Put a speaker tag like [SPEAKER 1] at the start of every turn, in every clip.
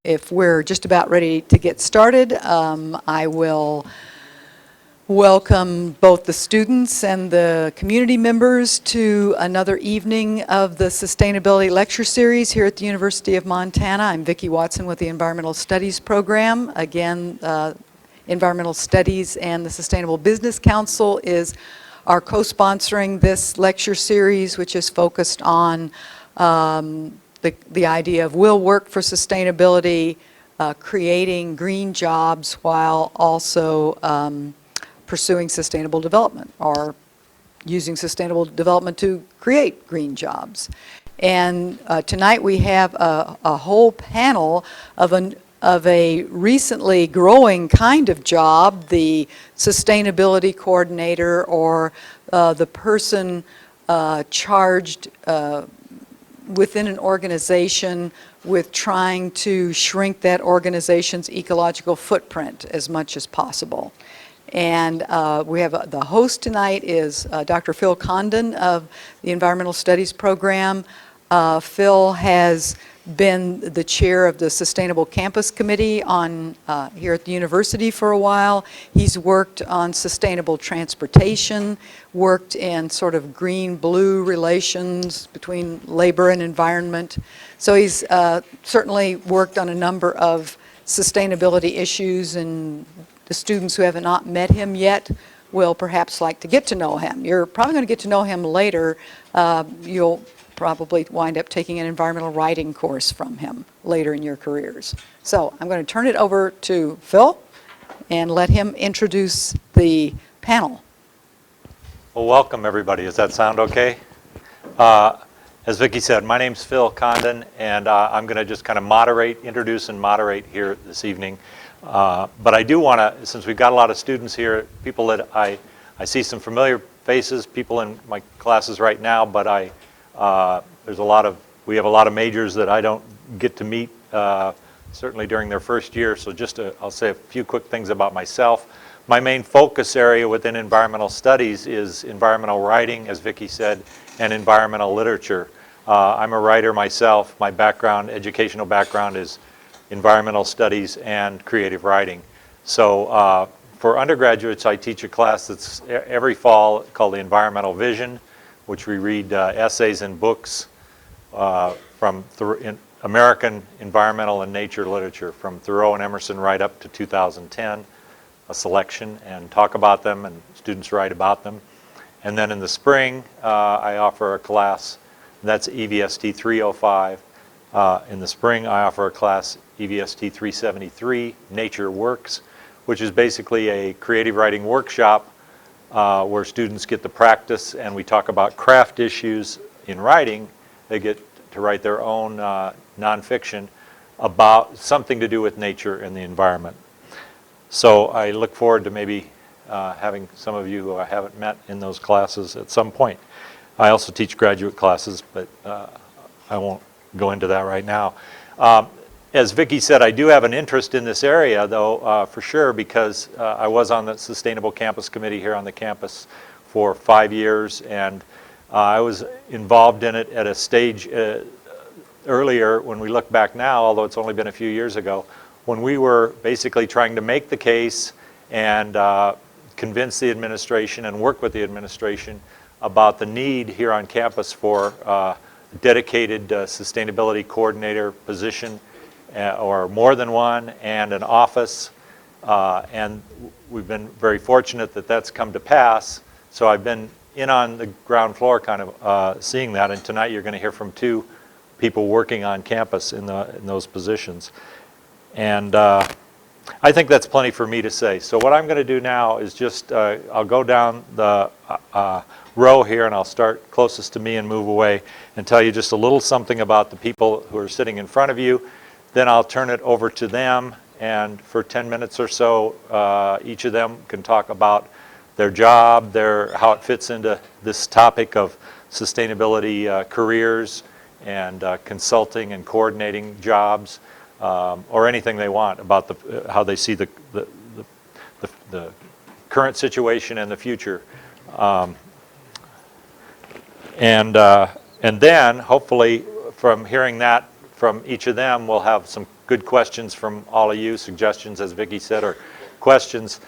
[SPEAKER 1] if we're just about ready to get started, I will welcome both the students and the community members to another evening of the Sustainability Lecture Series here at the University of Montana. I'm Vicki Watson with the Environmental Studies program. Again, Environmental Studies and the Sustainable Business Council are co-sponsoring this lecture series, which is focused on the idea of will work for sustainability, creating green jobs while also pursuing sustainable development or using sustainable development to create green jobs. And tonight we have a whole panel of a recently growing kind of job, the sustainability coordinator, or the person charged within an organization with trying to shrink that organization's ecological footprint as much as possible. And we have the host tonight is Dr. Phil Condon of the Environmental Studies program. Phil has been the chair of the Sustainable Campus Committee here at the university for a while. He's worked on sustainable transportation, worked in sort of green-blue relations between labor and environment. So he's certainly worked on a number of sustainability issues, and the students who have not met him yet will perhaps like to get to know him. You're probably going to get to know him later. You'll probably wind up taking an environmental writing course from him later in your careers. So I'm going to turn it over to Phil and let him introduce the panel.
[SPEAKER 2] Well, welcome everybody. Does that sound okay? As Vicki said, my name's Phil Condon, and I'm going to just kind of introduce and moderate here this evening. But I do want to, since we've got a lot of students here, people that I see some familiar faces, people in my classes right now, but we have a lot of majors that I don't get to meet certainly during their first year. So I'll say a few quick things about myself. My main focus area within environmental studies is environmental writing, as Vicki said, and environmental literature. I'm a writer myself. My educational background is environmental studies and creative writing. So for undergraduates, I teach a class that's every fall called the Environmental Vision, which we read essays and books from American environmental and nature literature, from Thoreau and Emerson right up to 2010, a selection, and talk about them, and students write about them. And then in the spring, I offer a class, that's EVST 305. In the spring, I offer a class, EVST 373, Nature Works, which is basically a creative writing workshop where students get the practice, and we talk about craft issues in writing. They get to write their own nonfiction about something to do with nature and the environment. So I look forward to maybe having some of you who I haven't met in those classes at some point. I also teach graduate classes, but I won't go into that right now. As Vicki said, I do have an interest in this area, though, for sure, because I was on the Sustainable Campus Committee here on the campus for 5 years, and I was involved in it at a stage earlier when we look back now, although it's only been a few years ago, when we were basically trying to make the case and convince the administration and work with the administration about the need here on campus for a dedicated sustainability coordinator position, or more than one, and an office, and we've been very fortunate that that's come to pass. So I've been in on the ground floor kind of seeing that, and tonight you're going to hear from 2 people working on campus in those positions. And I think that's plenty for me to say. So what I'm going to do now is just, I'll go down the row here, and I'll start closest to me and move away and tell you just a little something about the people who are sitting in front of you. Then I'll turn it over to them, and for 10 minutes or so, each of them can talk about their job, how it fits into this topic of sustainability careers and consulting and coordinating jobs, or anything they want about how they see the current situation and the future. And then, hopefully, from hearing that from each of them, we'll have some good questions from all of you, suggestions, as Vicki said, or questions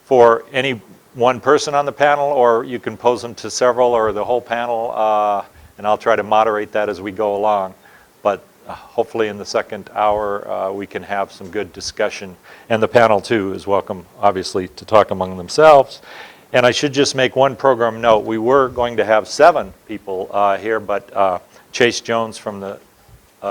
[SPEAKER 2] for any one person on the panel, or you can pose them to several or the whole panel, and I'll try to moderate that as we go along. But hopefully in the second hour we can have some good discussion. And the panel too is welcome, obviously, to talk among themselves. And I should just make one program note. We were going to have 7 people here, but Chase Jones from the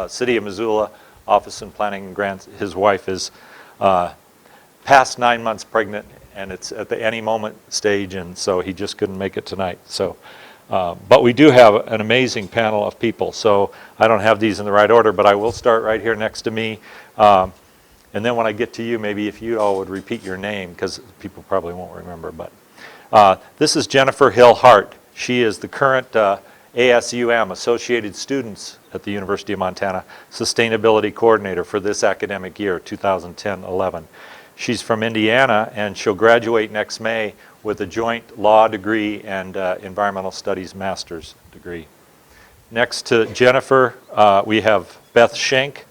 [SPEAKER 2] City of Missoula Office in Planning and Grants, his wife is past 9 months pregnant, and it's at the any moment stage, and so he just couldn't make it tonight. So, but we do have an amazing panel of people. So I don't have these in the right order, but I will start right here next to me. And then when I get to you, maybe if you all would repeat your name, because people probably won't remember. But this is Jennifer Hill Hart. She is the current ASUM, Associated Students at the University of Montana, Sustainability Coordinator for this academic year, 2010-11. She's from Indiana, and she'll graduate next May with a joint law degree and environmental studies master's degree. Next to Jennifer, we have Beth Schenk.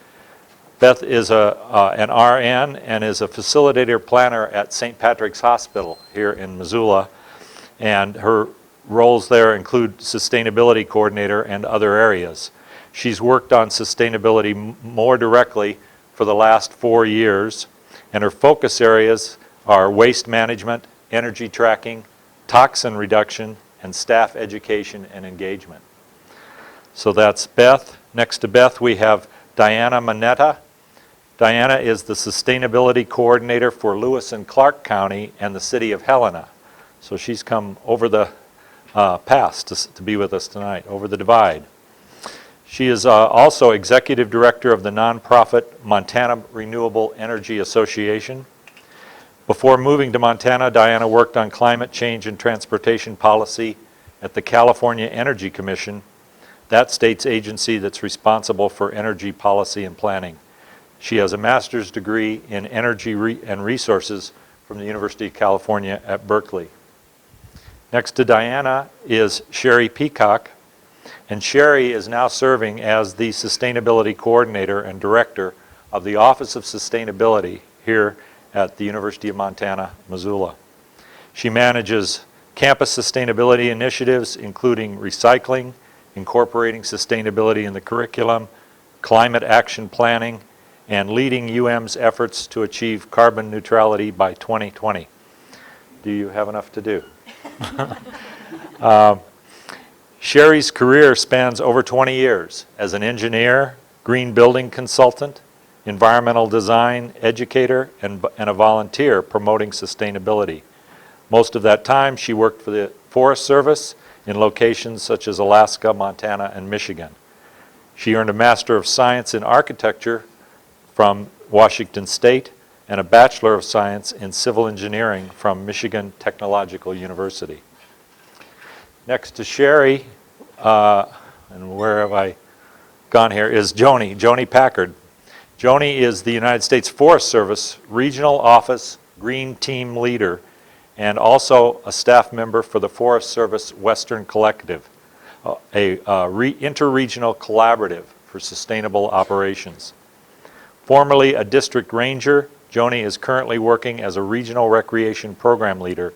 [SPEAKER 2] Beth is an RN and is a facilitator planner at St. Patrick's Hospital here in Missoula, and her roles there include sustainability coordinator and other areas. She's worked on sustainability more directly for the last 4 years, and her focus areas are waste management, energy tracking, toxin reduction, and staff education and engagement. So that's Beth. Next to Beth, we have Diana Manetta. Diana is the sustainability coordinator for Lewis and Clark County and the city of Helena. So she's come over the pass to be with us tonight, over the divide. She is also executive director of the nonprofit Montana Renewable Energy Association. Before moving to Montana, Diana worked on climate change and transportation policy at the California Energy Commission, that state's agency that's responsible for energy policy and planning. She has a master's degree in energy and resources from the University of California at Berkeley. Next to Diana is Sherry Peacock, and Sherry is now serving as the Sustainability Coordinator and Director of the Office of Sustainability here at the University of Montana, Missoula. She manages campus sustainability initiatives, including recycling, incorporating sustainability in the curriculum, climate action planning, and leading UM's efforts to achieve carbon neutrality by 2020. Do you have enough to do? Sherry's career spans over 20 years as an engineer, green building consultant, environmental design educator, and a volunteer promoting sustainability. Most of that time she worked for the Forest Service in locations such as Alaska, Montana, and Michigan. She earned a Master of Science in Architecture from Washington State and a Bachelor of Science in Civil Engineering from Michigan Technological University. Next to Sherry, and where have I gone here, is Joni Packard. Joni is the United States Forest Service Regional Office Green Team Leader and also a staff member for the Forest Service Western Collective, a interregional collaborative for sustainable operations. Formerly a district ranger, Joni is currently working as a regional recreation program leader.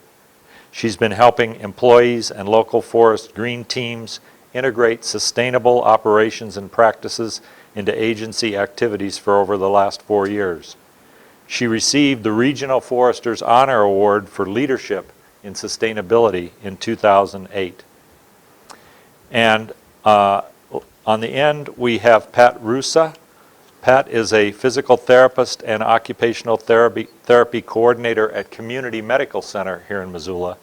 [SPEAKER 2] She's been helping employees and local forest green teams integrate sustainable operations and practices into agency activities for over the last 4 years. She received the Regional Foresters Honor Award for Leadership in Sustainability in 2008. And on the end, we have Pat Rusa. Pat is a physical therapist and occupational therapy coordinator at Community Medical Center here in Missoula,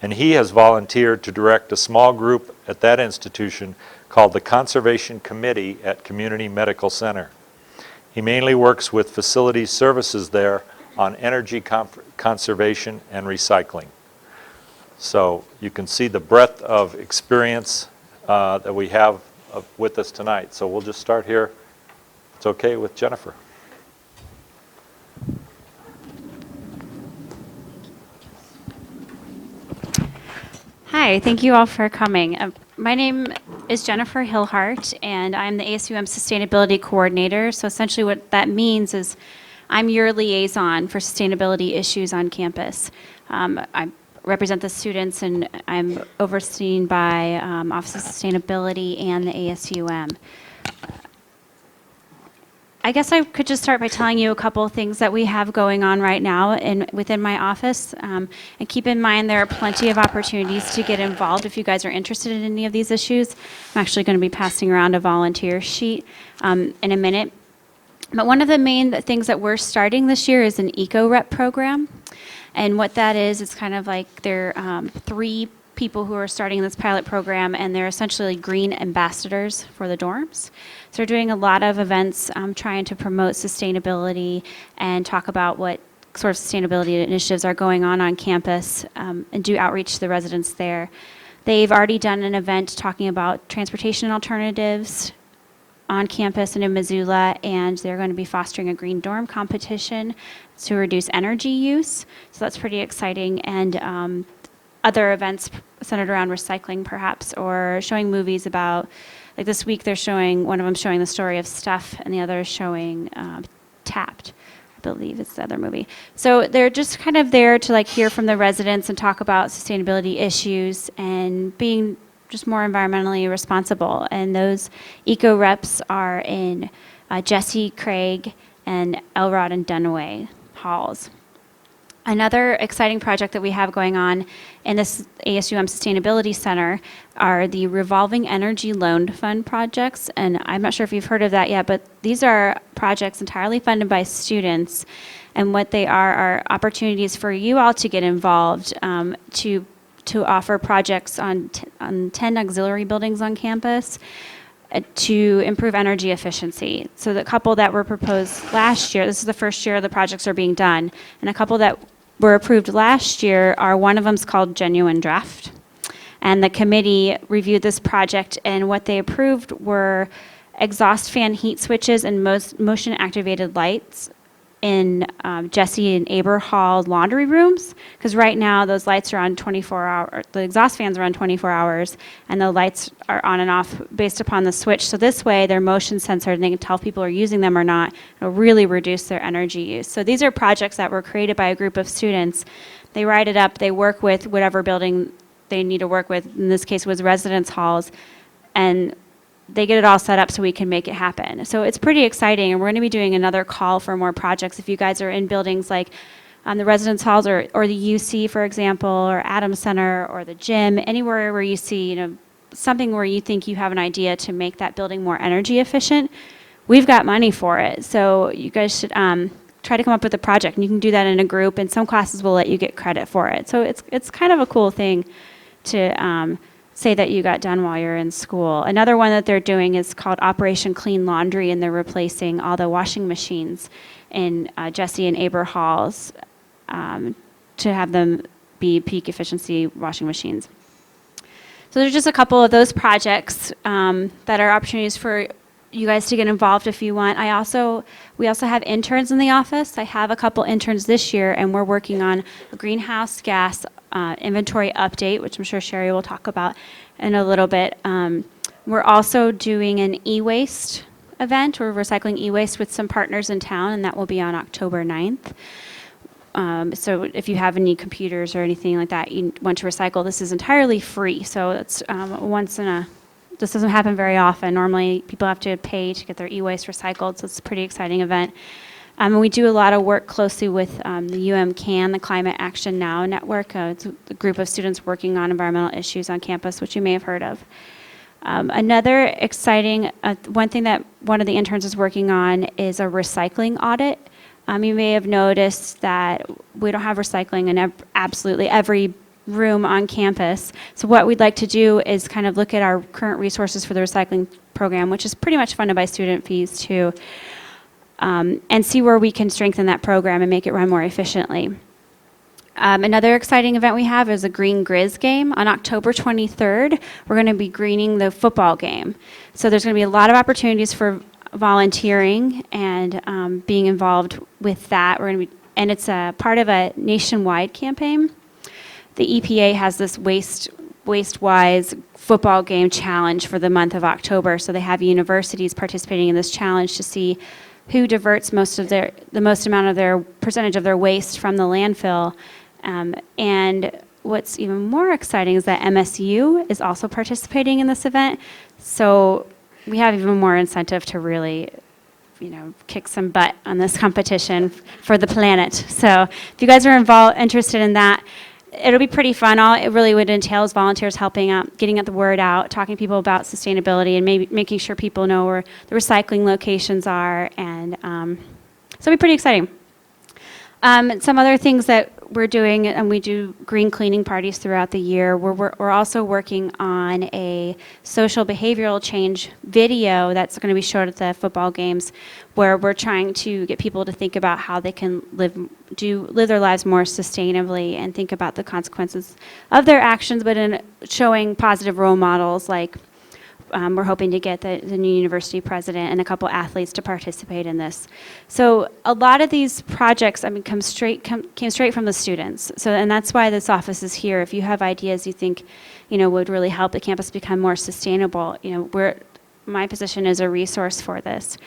[SPEAKER 2] and he has volunteered to direct a small group at that institution called the Conservation Committee at Community Medical Center. He mainly works with facilities services there on energy conservation and recycling. So you can see the breadth of experience that we have with us tonight. So we'll just start here. It's okay with Jennifer.
[SPEAKER 3] Hi, thank you all for coming. My name is Jennifer Hillhart, and I'm the ASUM Sustainability Coordinator. So essentially what that means is I'm your liaison for sustainability issues on campus. I represent the students, and I'm overseen by Office of Sustainability and the ASUM. I guess I could just start by telling you a couple of things that we have going on right now within my office. And keep in mind there are plenty of opportunities to get involved if you guys are interested in any of these issues. I'm actually going to be passing around a volunteer sheet in a minute. But one of the main things that we're starting this year is an eco-rep program. And what that is, it's kind of like there are 3 people who are starting this pilot program, and they're essentially green ambassadors for the dorms. So we're doing a lot of events trying to promote sustainability and talk about what sort of sustainability initiatives are going on campus and do outreach to the residents there. They've already done an event talking about transportation alternatives on campus and in Missoula, and they're going to be fostering a green dorm competition to reduce energy use. So that's pretty exciting. And other events centered around recycling, perhaps, or showing movies about, like this week they're showing, one of them showing the story of Stuff, and the other is showing Tapped, I believe it's the other movie. So they're just kind of there to like hear from the residents and talk about sustainability issues and being just more environmentally responsible. And those eco reps are in Jesse, Craig, and Elrod and Dunaway halls. Another exciting project that we have going on in this ASUM Sustainability Center are the Revolving Energy Loan Fund projects. And I'm not sure if you've heard of that yet, but these are projects entirely funded by students. And what they are opportunities for you all to get involved to offer projects on 10 auxiliary buildings on campus to improve energy efficiency. So the couple that were proposed last year, this is the first year the projects are being done, and a couple that were approved last year are, one of them's called Genuine Draft. And the committee reviewed this project, and what they approved were exhaust fan heat switches and motion activated lights in Jesse and Aber Hall laundry rooms, because right now those lights are on 24 hours, the exhaust fans are on 24 hours, and the lights are on and off based upon the switch. So this way they're motion censored and they can tell if people are using them or not. It'll really reduce their energy use. So these are projects that were created by a group of students. They write it up, they work with whatever building they need to work with. In this case it was residence halls, and they get it all set up so we can make it happen. So it's pretty exciting, and we're going to be doing another call for more projects. If you guys are in buildings like the residence halls or the UC, for example, or Adams Center or the gym, anywhere where you see something where you think you have an idea to make that building more energy efficient, we've got money for it. So you guys should try to come up with a project, and you can do that in a group, and some classes will let you get credit for it. So it's kind of a cool thing to say that you got done while you're in school. Another one that they're doing is called Operation Clean Laundry, and they're replacing all the washing machines in Jesse and Aber halls to have them be peak efficiency washing machines. So there's just a couple of those projects that are opportunities for you guys to get involved if you want. We also have interns in the office. I have a couple interns this year, and we're working on a greenhouse gas inventory update, which I'm sure Sherry will talk about in a little bit. We're also doing an e-waste event. We're recycling e-waste with some partners in town, and that will be on October 9th. So if you have any computers or anything like that you want to recycle, this is entirely free. So it's this doesn't happen very often. Normally people have to pay to get their e-waste recycled, so it's a pretty exciting event. And we do a lot of work closely with the UM-CAN, the Climate Action Now Network. It's a group of students working on environmental issues on campus, which you may have heard of. Another exciting, one thing that one of the interns is working on is a recycling audit. You may have noticed that we don't have recycling in absolutely every room on campus. So what we'd like to do is kind of look at our current resources for the recycling program, which is pretty much funded by student fees too, and see where we can strengthen that program and make it run more efficiently. Another exciting event we have is a Green Grizz game. On October 23rd, we're going to be greening the football game. So there's going to be a lot of opportunities for volunteering and being involved with that. And it's a part of a nationwide campaign. The EPA has this waste WasteWise football game challenge for the month of October. So they have universities participating in this challenge to see who diverts the most amount of their percentage of their waste from the landfill. And what's even more exciting is that MSU is also participating in this event. So we have even more incentive to really, kick some butt on this competition for the planet. So if you guys are interested in that, it'll be pretty fun. All it really would entail is volunteers helping out, getting the word out, talking to people about sustainability, and maybe making sure people know where the recycling locations are. And so it'll be pretty exciting. Some other things that we're doing, and we do green cleaning parties throughout the year. We're also working on a social behavioral change video that's going to be showed at the football games, where we're trying to get people to think about how they can live their lives more sustainably and think about the consequences of their actions, but in showing positive role models like. We're hoping to get the new university president and a couple athletes to participate in this. So a lot of these projects, came straight from the students. So, and that's why this office is here. If you have ideas you think, would really help the campus become more sustainable, my position is a resource for this.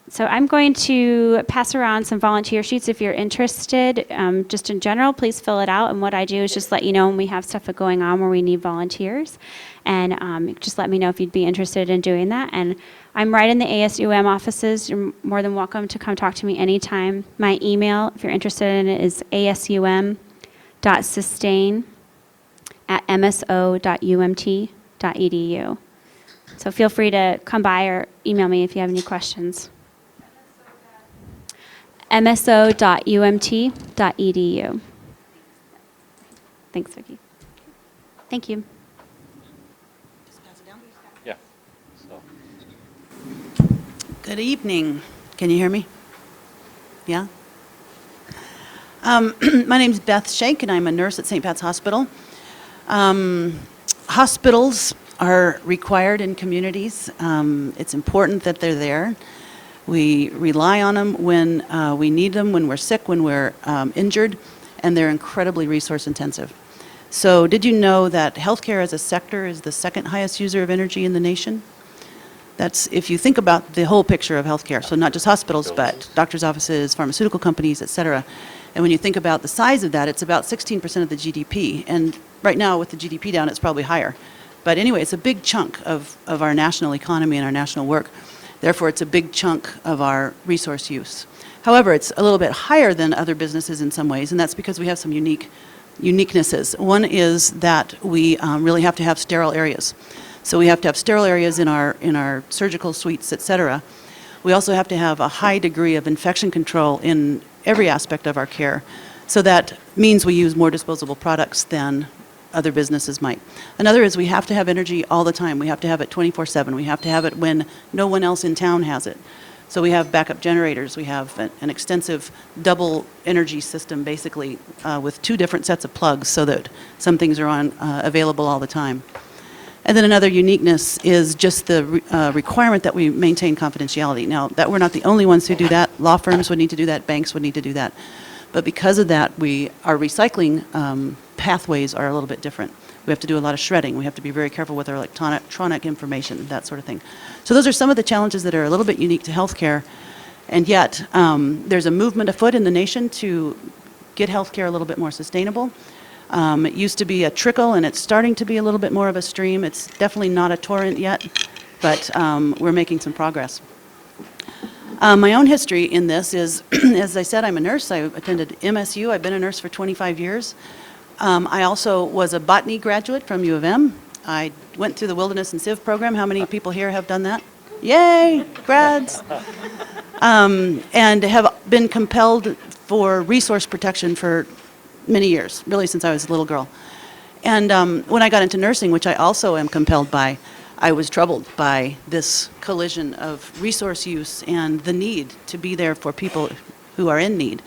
[SPEAKER 3] So I'm going to pass around some volunteer sheets if you're interested. Just in general, please fill it out. And what I do is just let you know when we have stuff going on where we need volunteers. And just let me know if you'd be interested in doing that. And I'm right in the ASUM offices. You're more than welcome to come talk to me anytime. My email, if you're interested in it, is asum.sustain@mso.umt.edu. So feel free to come by or email me if you have any questions. mso.umt.edu. Thanks, Vicki. Thank you.
[SPEAKER 2] Yeah. So.
[SPEAKER 4] Good evening. Can you hear me? Yeah? My name's Beth Shake, and I'm a nurse at St. Pat's Hospital. Hospitals are required in communities. It's important that they're there. We rely on them when we need them, when we're sick, when we're injured, and they're incredibly resource intensive. So did you know that healthcare as a sector is the second highest user of energy in the nation? That's if you think about the whole picture of healthcare, so not just hospitals, but doctors' offices, pharmaceutical companies, et cetera. And when you think about the size of that, it's about 16% of the GDP. And right now, with the GDP down, it's probably higher. But anyway, it's a big chunk of our national economy and our national work. Therefore, it's a big chunk of our resource use. However, it's a little bit higher than other businesses in some ways, and that's because we have some uniquenesses. One is that we really have to have sterile areas. So we have to have sterile areas in our surgical suites, et cetera. We also have to have a high degree of infection control in every aspect of our care. So that means we use more disposable products than other businesses might. Another is we have to have energy all the time. We have to have it 24/7. We have to have it when no one else in town has it. So we have backup generators. We have an extensive double energy system, basically, with two different sets of plugs so that some things are on available all the time. And then another uniqueness is just the requirement that we maintain confidentiality. Now, that we're not the only ones who do that. Law firms would need to do that. Banks would need to do that. But because of that, our recycling pathways are a little bit different. We have to do a lot of shredding. We have to be very careful with our electronic information, that sort of thing. So those are some of the challenges that are a little bit unique to healthcare. And yet, there's a movement afoot in the nation to get healthcare a little bit more sustainable. It used to be a trickle, and it's starting to be a little bit more of a stream. It's definitely not a torrent yet, but we're making some progress. My own history in this is, as I said, I'm a nurse. I attended MSU. I've been a nurse for 25 years. I also was a botany graduate from U of M. I went through the Wilderness and Civ program. How many people here have done that? Yay, grads. And have been compelled for resource protection for many years, really since I was a little girl. And when I got into nursing, which I also am compelled by, I was troubled by this collision of resource use and the need to be there for people who are in need.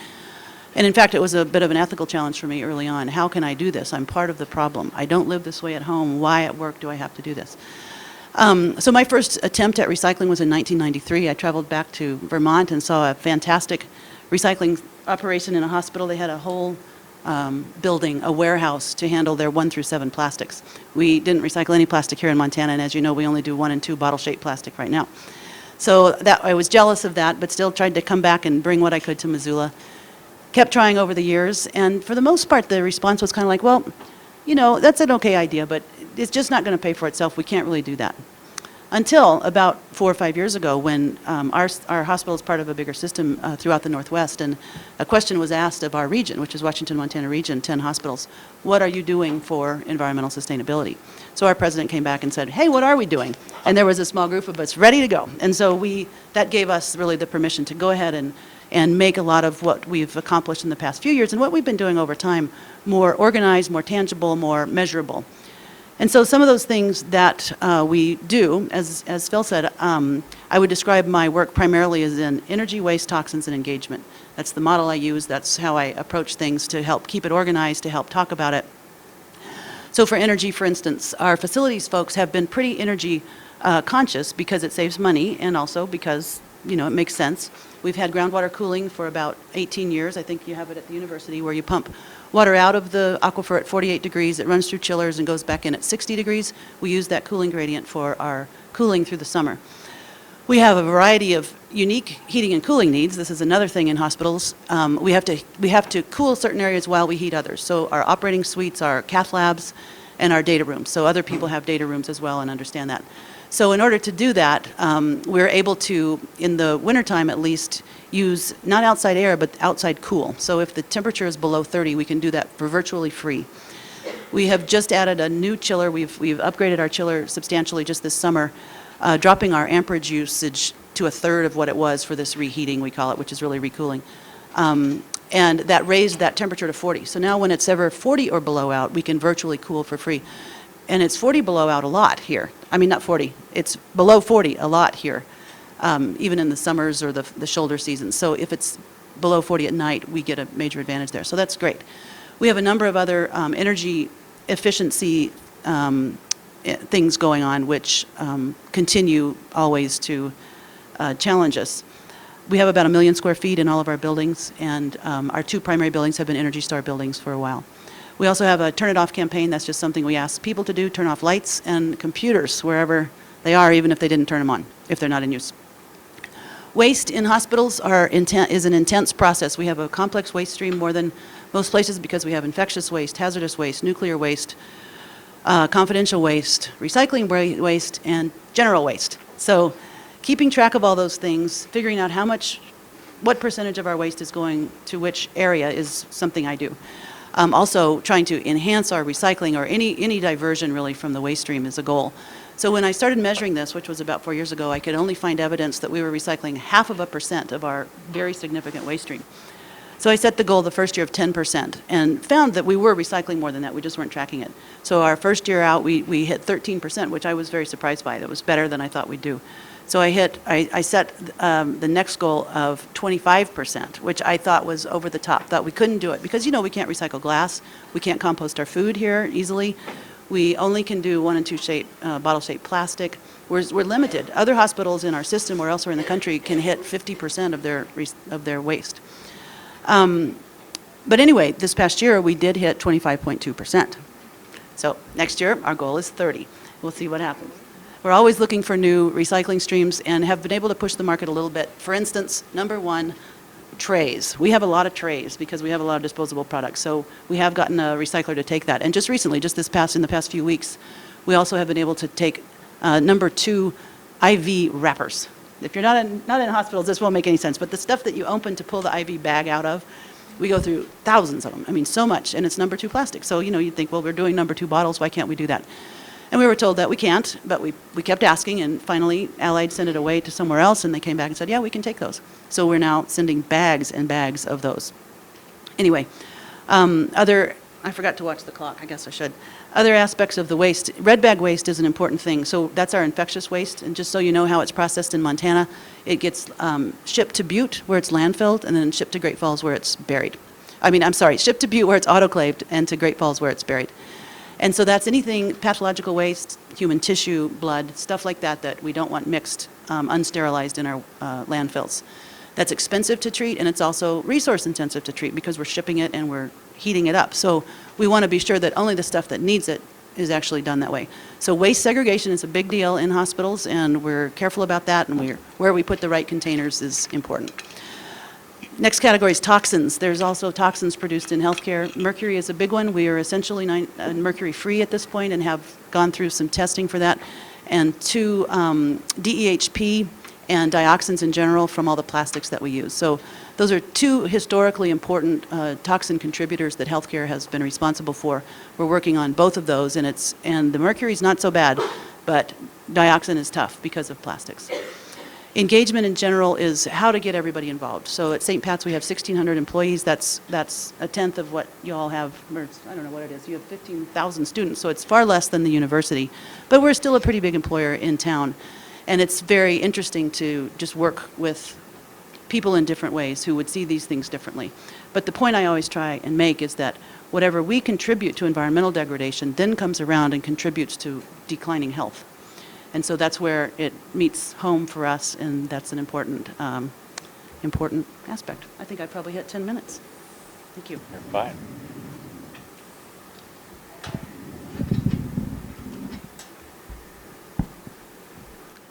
[SPEAKER 4] And in fact, it was a bit of an ethical challenge for me early on. How can I do this? I'm part of the problem. I don't live this way at home. Why at work do I have to do this? So my first attempt at recycling was in 1993. I traveled back to Vermont and saw a fantastic recycling operation in a hospital. They had a whole building a warehouse to handle their 1 through 7 plastics. We didn't recycle any plastic here in Montana, and as you know, we only do 1 and 2 bottle-shaped plastic right now. So that I was jealous of that, but still tried to come back and bring what I could to Missoula. Kept trying over the years, and for the most part, the response was kind of like, well, you know, that's an okay idea, but it's just not going to pay for itself. We can't really do that. Until about 4 or 5 years ago, when our hospital is part of a bigger system throughout the Northwest, and a question was asked of our region, which is Washington, Montana region, 10 hospitals, what are you doing for environmental sustainability? So our president came back and said, hey, what are we doing? And there was a small group of us ready to go. And so that gave us really the permission to go ahead and make a lot of what we've accomplished in the past few years and what we've been doing over time more organized, more tangible, more measurable. And so some of those things that we do, as Phil said, I would describe my work primarily as in energy, waste, toxins, and engagement. That's the model I use. That's how I approach things to help keep it organized, to help talk about it. So for energy, for instance, our facilities folks have been pretty energy conscious because it saves money and also because, you know, it makes sense. We've had groundwater cooling for about 18 years. I think you have it at the university where you pump water out of the aquifer at 48 degrees. It runs through chillers and goes back in at 60 degrees. We use that cooling gradient for our cooling through the summer. We have a variety of unique heating and cooling needs. This is another thing in hospitals. We have to cool certain areas while we heat others. So our operating suites, our cath labs, and our data rooms. So other people have data rooms as well and understand that. So in order to do that, we're able to, in the wintertime at least, use not outside air, but outside cool. So if the temperature is below 30, we can do that for virtually free. We have just added a new chiller. We've upgraded our chiller substantially just this summer, dropping our amperage usage to a third of what it was for this reheating, we call it, which is really recooling. And that raised that temperature to 40. So now when it's ever 40 or below out, we can virtually cool for free. And it's 40 below out a lot here. I mean, not 40. It's below 40 a lot here, even in the summers or the shoulder seasons. So if it's below 40 at night, we get a major advantage there. So that's great. We have a number of other energy efficiency things going on, which continue always to challenge us. We have about 1 million square feet in all of our buildings, and our 2 primary buildings have been Energy Star buildings for a while. We also have a Turn It Off campaign. That's just something we ask people to do, turn off lights and computers wherever they are, even if they didn't turn them on, if they're not in use. Waste in hospitals is an intense process. We have a complex waste stream more than most places because we have infectious waste, hazardous waste, nuclear waste, confidential waste, recycling waste, and general waste. So keeping track of all those things, figuring out what percentage of our waste is going to which area is something I do. Also trying to enhance our recycling or any diversion really from the waste stream is a goal. So when I started measuring this, which was about 4 years ago, I could only find evidence that we were recycling 0.5% of our very significant waste stream. So I set the goal the first year of 10% and found that we were recycling more than that. We just weren't tracking it. So our first year out, we hit 13%, which I was very surprised by. That was better than I thought we'd do. So I set the next goal of 25%, which I thought was over the top. Thought we couldn't do it because, you know, we can't recycle glass. We can't compost our food here easily. We only can do 1 and 2 bottle-shaped plastic. We're limited. Other hospitals in our system or elsewhere in the country can hit 50% of their waste. But anyway, this past year we did hit 25.2%. So next year our goal is 30. We'll see what happens. We're always looking for new recycling streams and have been able to push the market a little bit. For instance, number 1, trays. We have a lot of trays because we have a lot of disposable products. So we have gotten a recycler to take that. And just recently, in the past few weeks, we also have been able to take number 2 IV wrappers. If you're not in hospitals, this won't make any sense. But the stuff that you open to pull the IV bag out of, we go through thousands of them. I mean, so much. And it's number 2 plastic. So, you know, you'd think, well, we're doing number 2 bottles. Why can't we do that? And we were told that we can't, but we kept asking, and finally Allied sent it away to somewhere else, and they came back and said, yeah, we can take those. So we're now sending bags and bags of those. Anyway, I forgot to watch the clock, I guess I should. Other aspects of the waste, red bag waste is an important thing. So that's our infectious waste, and just so you know how it's processed in Montana, it gets shipped to Butte, where it's landfilled, and then shipped to Great Falls, where it's buried. Shipped to Butte, where it's autoclaved, and to Great Falls, where it's buried. And so that's anything, pathological waste, human tissue, blood, stuff like that we don't want mixed, unsterilized in our landfills. that's expensive to treat, and it's also resource intensive to treat because we're shipping it and we're heating it up. So we want to be sure that only the stuff that needs it is actually done that way. So waste segregation is a big deal in hospitals, and we're careful about that, and where we put the right containers is important. Next category is toxins. There's also toxins produced in healthcare. Mercury is a big one. We are essentially mercury-free at this point and have gone through some testing for that. And two, DEHP and dioxins in general from all the plastics that we use. So those are two historically important toxin contributors that healthcare has been responsible for. We're working on both of those, and the mercury is not so bad, but dioxin is tough because of plastics. Engagement in general is how to get everybody involved. So at St. Pat's we have 1,600 employees. That's a tenth of what you all have, or I don't know what it is. You have 15,000 students, so it's far less than the university. But we're still a pretty big employer in town. And it's very interesting to just work with people in different ways who would see these things differently. But the point I always try and make is that whatever we contribute to environmental degradation then comes around and contributes to declining health. And so that's where it meets home for us, and that's an important aspect. I think I probably hit 10 minutes. Thank you.
[SPEAKER 2] You're fine.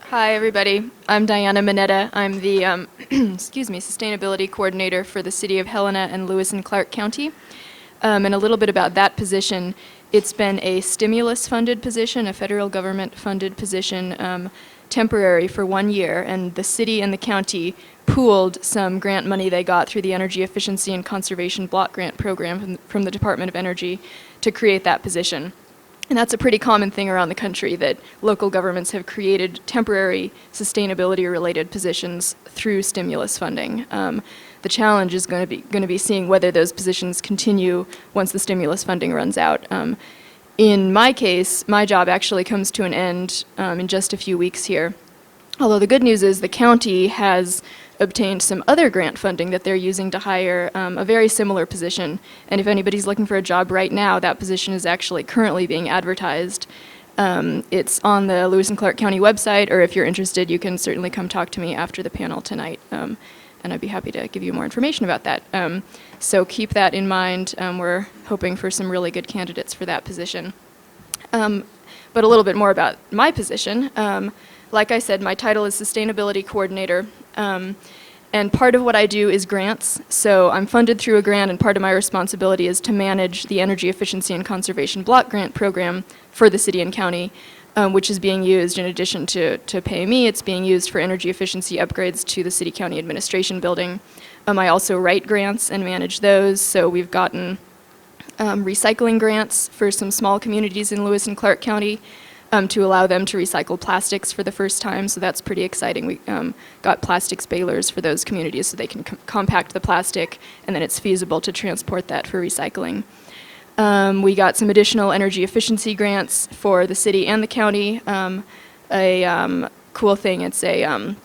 [SPEAKER 5] Hi, everybody. I'm Diana Mineta. I'm the sustainability coordinator for the City of Helena and Lewis and Clark County. And a little bit about that position. It's been a stimulus-funded position, a federal government-funded position, temporary for 1 year, and the city and the county pooled some grant money they got through the Energy Efficiency and Conservation Block Grant Program from the Department of Energy to create that position. And that's a pretty common thing around the country, that local governments have created temporary sustainability-related positions through stimulus funding. The challenge is going to be seeing whether those positions continue once the stimulus funding runs out. In my case, my job actually comes to an end in just a few weeks here. Although the good news is the county has obtained some other grant funding that they're using to hire a very similar position. And if anybody's looking for a job right now, that position is actually currently being advertised. It's on the Lewis and Clark County website, or if you're interested, you can certainly come talk to me after the panel tonight. And I'd be happy to give you more information about that. So keep that in mind. We're hoping for some really good candidates for that position. But a little bit more about my position. Like I said, my title is Sustainability Coordinator. And part of what I do is grants. So I'm funded through a grant, and part of my responsibility is to manage the Energy Efficiency and Conservation Block Grant Program for the city and county, which is being used in addition to pay me. It's being used for energy efficiency upgrades to the city-county administration building. I also write grants and manage those. So we've gotten recycling grants for some small communities in Lewis and Clark County to allow them to recycle plastics for the first time. So that's pretty exciting. We got plastics balers for those communities so they can compact the plastic, and then it's feasible to transport that for recycling. We got some additional energy efficiency grants for the city and the county. Cool thing, it's a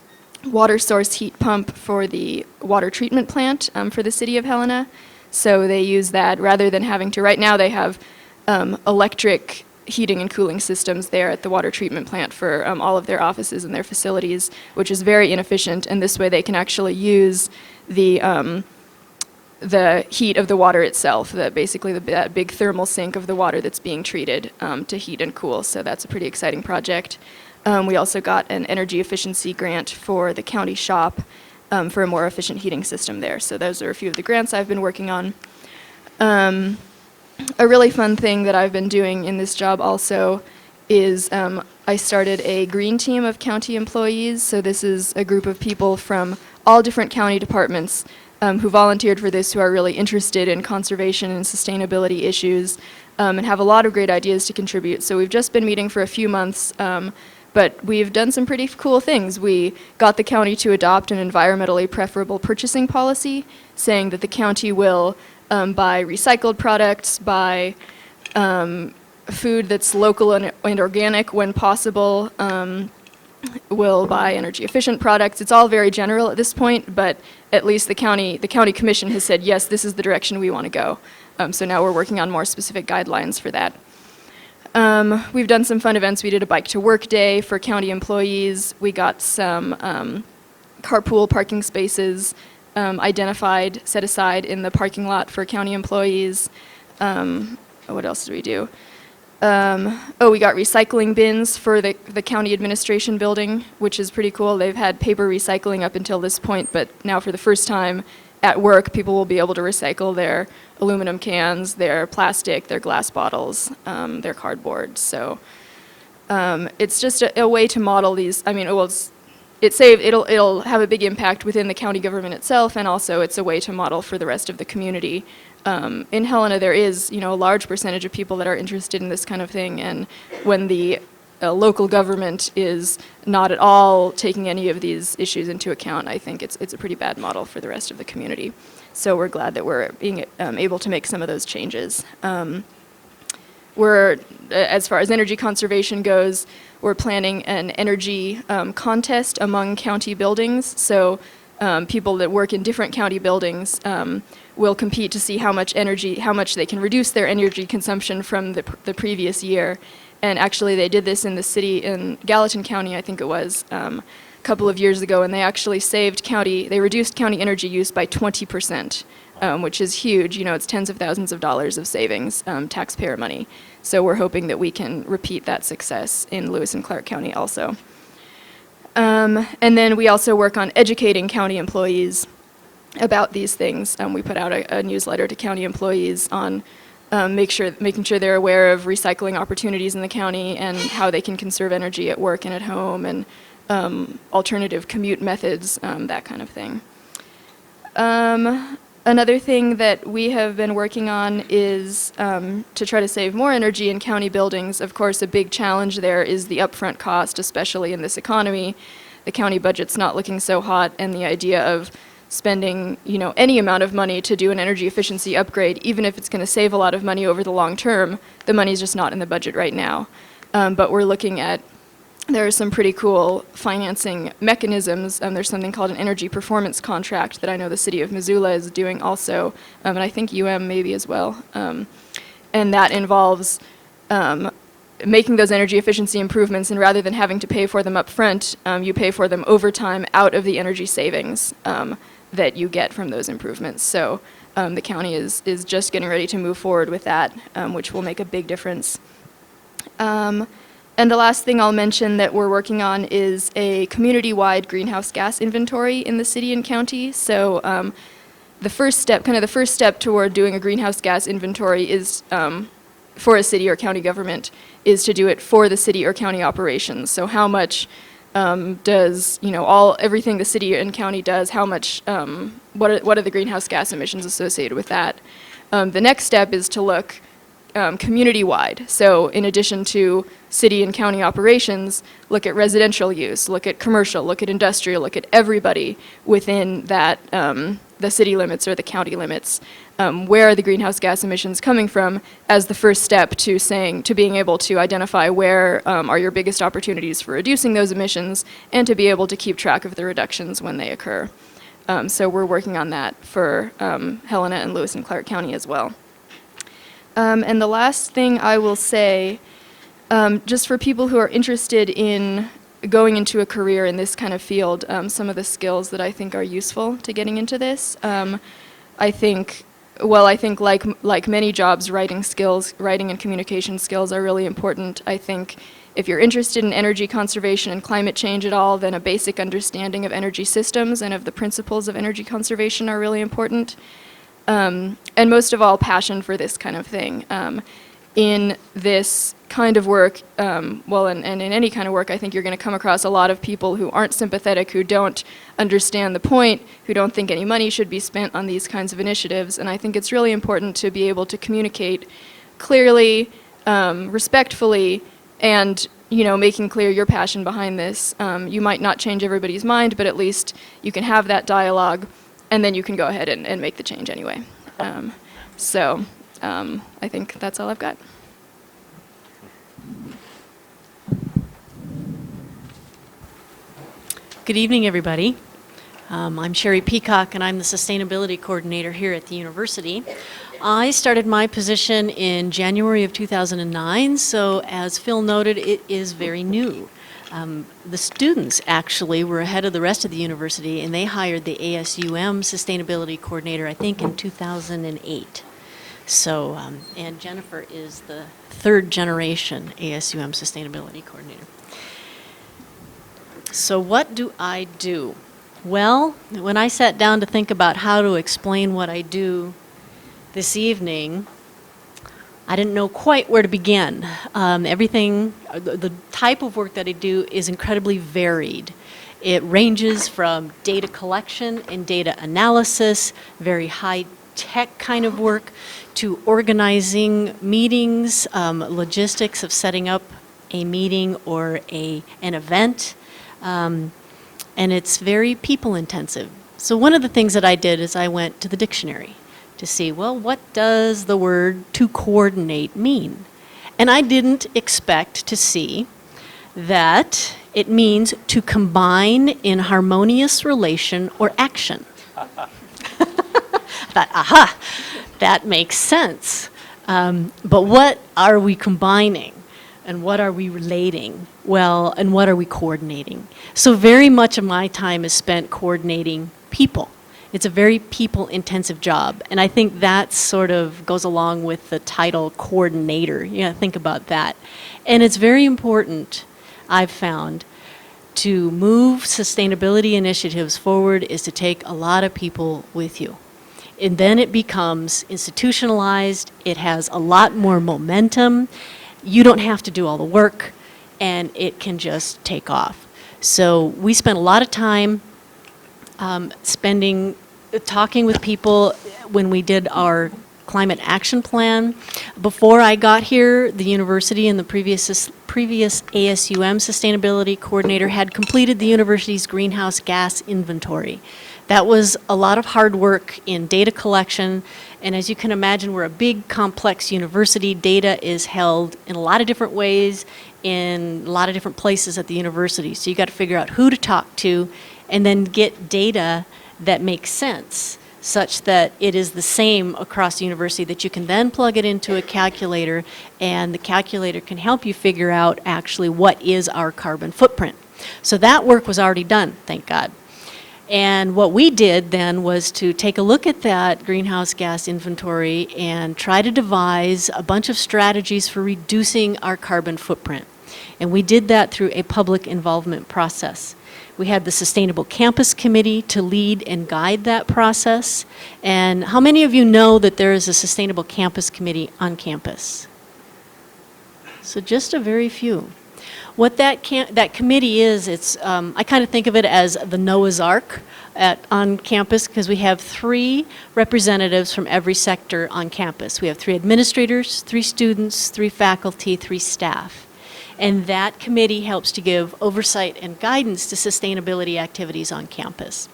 [SPEAKER 5] water source heat pump for the water treatment plant for the city of Helena. So they use that rather than having to, right now they have electric heating and cooling systems there at the water treatment plant for all of their offices and their facilities, which is very inefficient, and this way they can actually use the heat of the water itself, that big thermal sink of the water that's being treated to heat and cool. So that's a pretty exciting project. We also got an energy efficiency grant for the county shop for a more efficient heating system there. So those are a few of the grants I've been working on. A really fun thing that I've been doing in this job also is I started a green team of county employees. So this is a group of people from all different county departments who volunteered for this, who are really interested in conservation and sustainability issues, and have a lot of great ideas to contribute. So we've just been meeting for a few months, but we've done some pretty cool things. We got the county to adopt an environmentally preferable purchasing policy, saying that the county will buy recycled products, buy food that's local and organic when possible, will buy energy efficient products. It's all very general at this point, but at least the county commission has said, yes, this is the direction we want to go. So now we're working on more specific guidelines for that. We've done some fun events. We did a bike to work day for county employees. We got some carpool parking spaces identified, set aside in the parking lot for county employees. What else did we do? We got recycling bins for the county administration building, which is pretty cool. They've had paper recycling up until this point, but now for the first time at work, people will be able to recycle their aluminum cans, their plastic, their glass bottles, their cardboard. So it's just a way to model these. I mean, it'll have a big impact within the county government itself, and also it's a way to model for the rest of the community. In Helena, there is, a large percentage of people that are interested in this kind of thing, and when the local government is not at all taking any of these issues into account, I think it's a pretty bad model for the rest of the community. So we're glad that we're being able to make some of those changes. As far as energy conservation goes, we're planning an energy contest among county buildings. So people that work in different county buildings will compete to see how much they can reduce their energy consumption from the previous year. And actually, they did this in the city, in Gallatin County, I think it was, a couple of years ago, and they actually they reduced county energy use by 20%, which is huge. It's tens of thousands of dollars of savings, taxpayer money. So we're hoping that we can repeat that success in Lewis and Clark County also. And then we also work on educating county employees about these things. We put out a newsletter to county employees on making sure they're aware of recycling opportunities in the county and how they can conserve energy at work and at home, and alternative commute methods, that kind of thing. Another thing that we have been working on is to try to save more energy in county buildings. Of course, a big challenge there is the upfront cost, especially in this economy. The county budget's not looking so hot, and the idea of spending, any amount of money to do an energy efficiency upgrade, even if it's going to save a lot of money over the long term, the money's just not in the budget right now. But we're looking at, there are some pretty cool financing mechanisms. There's something called an energy performance contract that I know the city of Missoula is doing also, and I think maybe as well. And that involves making those energy efficiency improvements, and rather than having to pay for them up front, you pay for them over time out of the energy savings that you get from those improvements. So the county is just getting ready to move forward with that, which will make a big difference. And the last thing I'll mention that we're working on is a community-wide greenhouse gas inventory in the city and county. So the first step toward doing a greenhouse gas inventory is for a city or county government is to do it for the city or county operations. So how much does, everything the city and county does, how much, what are the greenhouse gas emissions associated with that? The next step is to look community-wide. So in addition to city and county operations, look at residential use, look at commercial, look at industrial, look at everybody within that, the city limits or the county limits. Where are the greenhouse gas emissions coming from as the first step to being able to identify where are your biggest opportunities for reducing those emissions, and to be able to keep track of the reductions when they occur. So we're working on that for Helena and Lewis and Clark County as well. And the last thing I will say, just for people who are interested in going into a career in this kind of field, some of the skills that I think are useful to getting into this. I think like many jobs, writing and communication skills are really important. I think if you're interested in energy conservation and climate change at all, then a basic understanding of energy systems and of the principles of energy conservation are really important. And most of all, passion for this kind of thing. In this kind of work, and in any kind of work, I think you're going to come across a lot of people who aren't sympathetic, who don't understand the point, who don't think any money should be spent on these kinds of initiatives. And I think it's really important to be able to communicate clearly, respectfully, and making clear your passion behind this. You might not change everybody's mind, but at least you can have that dialogue, and then you can go ahead and make the change anyway. I think that's all I've got.
[SPEAKER 6] Good evening, everybody. I'm Sherry Peacock, and I'm the Sustainability Coordinator here at the university. I started my position in January of 2009, so as Phil noted, it is very new. The students actually were ahead of the rest of the university, and they hired the ASUM Sustainability Coordinator, I think, in 2008. So, and Jennifer is the third generation ASUM Sustainability Coordinator. So what do I do? Well, when I sat down to think about how to explain what I do this evening, I didn't know quite where to begin. The type of work that I do is incredibly varied. It ranges from data collection and data analysis, very high-tech kind of work, to organizing meetings, logistics of setting up a meeting or an event, and it's very people-intensive. So one of the things that I did is I went to the dictionary to see, well, what does the word to coordinate mean? And I didn't expect to see that it means to combine in harmonious relation or action. I thought, aha, that makes sense. But what are we combining? And what are we relating? Well, and what are we coordinating? So very much of my time is spent coordinating people. It's a very people-intensive job, and I think that sort of goes along with the title coordinator. You gotta think about that. And it's very important, I've found, to move sustainability initiatives forward is to take a lot of people with you. And then it becomes institutionalized, it has a lot more momentum, you don't have to do all the work, and it can just take off. So we spent a lot of time talking with people when we did our climate action plan. Before I got here, the university and the previous ASUM sustainability coordinator had completed the university's greenhouse gas inventory. That was a lot of hard work in data collection, and as you can imagine, we're a big, complex university. Data is held in a lot of different ways in a lot of different places at the university. So you got to figure out who to talk to and then get data that makes sense, such that it is the same across the university, that you can then plug it into a calculator, and the calculator can help you figure out actually what is our carbon footprint. So that work was already done, thank God. And what we did then was to take a look at that greenhouse gas inventory and try to devise a bunch of strategies for reducing our carbon footprint. And we did that through a public involvement process. We had the Sustainable Campus Committee to lead and guide that process. And how many of you know that there is a Sustainable Campus Committee on campus? So just a very few. What that committee is, it's I kind of think of it as the Noah's Ark on campus, because we have 3 representatives from every sector on campus. We have 3 administrators, 3 students, 3 faculty, 3 staff. And that committee helps to give oversight and guidance to sustainability activities on campus.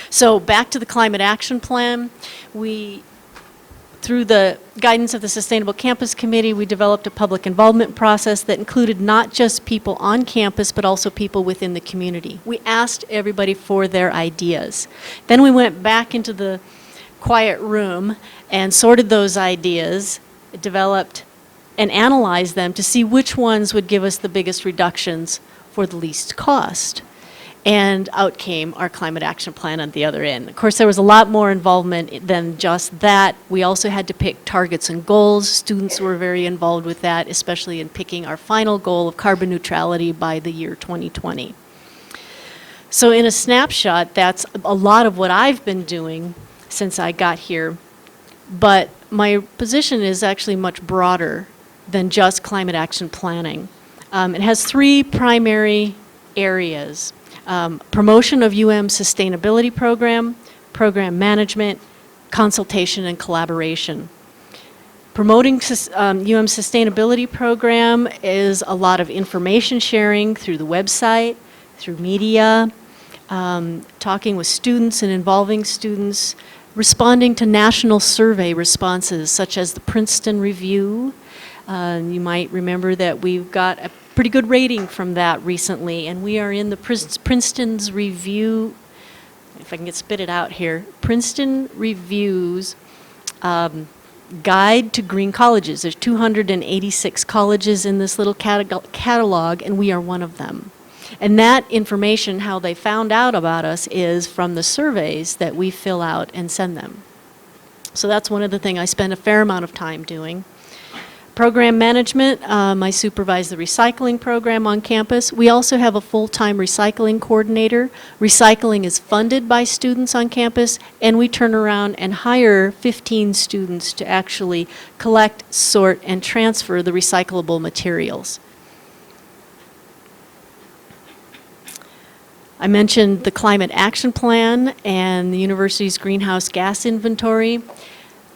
[SPEAKER 6] So back to the Climate Action Plan, through the guidance of the Sustainable Campus Committee, we developed a public involvement process that included not just people on campus, but also people within the community. We asked everybody for their ideas. Then we went back into the quiet room and sorted those ideas, developed and analyze them to see which ones would give us the biggest reductions for the least cost. And out came our climate action plan on the other end. Of course, there was a lot more involvement than just that. We also had to pick targets and goals. Students were very involved with that, especially in picking our final goal of carbon neutrality by the year 2020. So in a snapshot, that's a lot of what I've been doing since I got here. But my position is actually much broader than just climate action planning. It has 3 primary areas: promotion of UM sustainability program, program management, consultation and collaboration. Promoting UM sustainability program is a lot of information sharing through the website, through media, talking with students and involving students, responding to national survey responses such as the Princeton Review. You might remember that we've got a pretty good rating from that recently, and we are in the Princeton's Review, if I can spit it out here, Princeton Review's guide to green colleges. There's 286 colleges in this little catalog, and we are one of them. And that information, how they found out about us, is from the surveys that we fill out and send them. So that's one of the things I spend a fair amount of time doing. Program management, I supervise the recycling program on campus. We also have a full-time recycling coordinator. Recycling is funded by students on campus, and we turn around and hire 15 students to actually collect, sort, and transfer the recyclable materials. I mentioned the Climate Action Plan and the university's greenhouse gas inventory.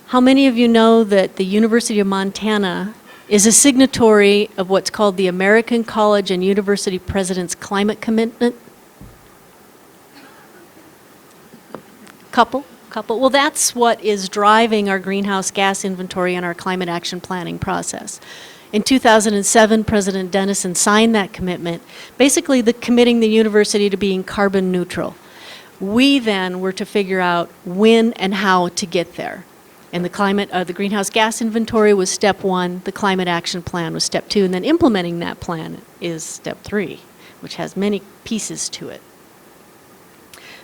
[SPEAKER 6] How many of you know that the University of Montana is a signatory of what's called the American College and University President's Climate Commitment? Couple? Well, that's what is driving our greenhouse gas inventory and our climate action planning process. In 2007, President Dennison signed that commitment, basically committing the university to being carbon neutral. We then were to figure out when and how to get there. And the greenhouse gas inventory was step 1, the climate action plan was step 2, and then implementing that plan is step 3, which has many pieces to it.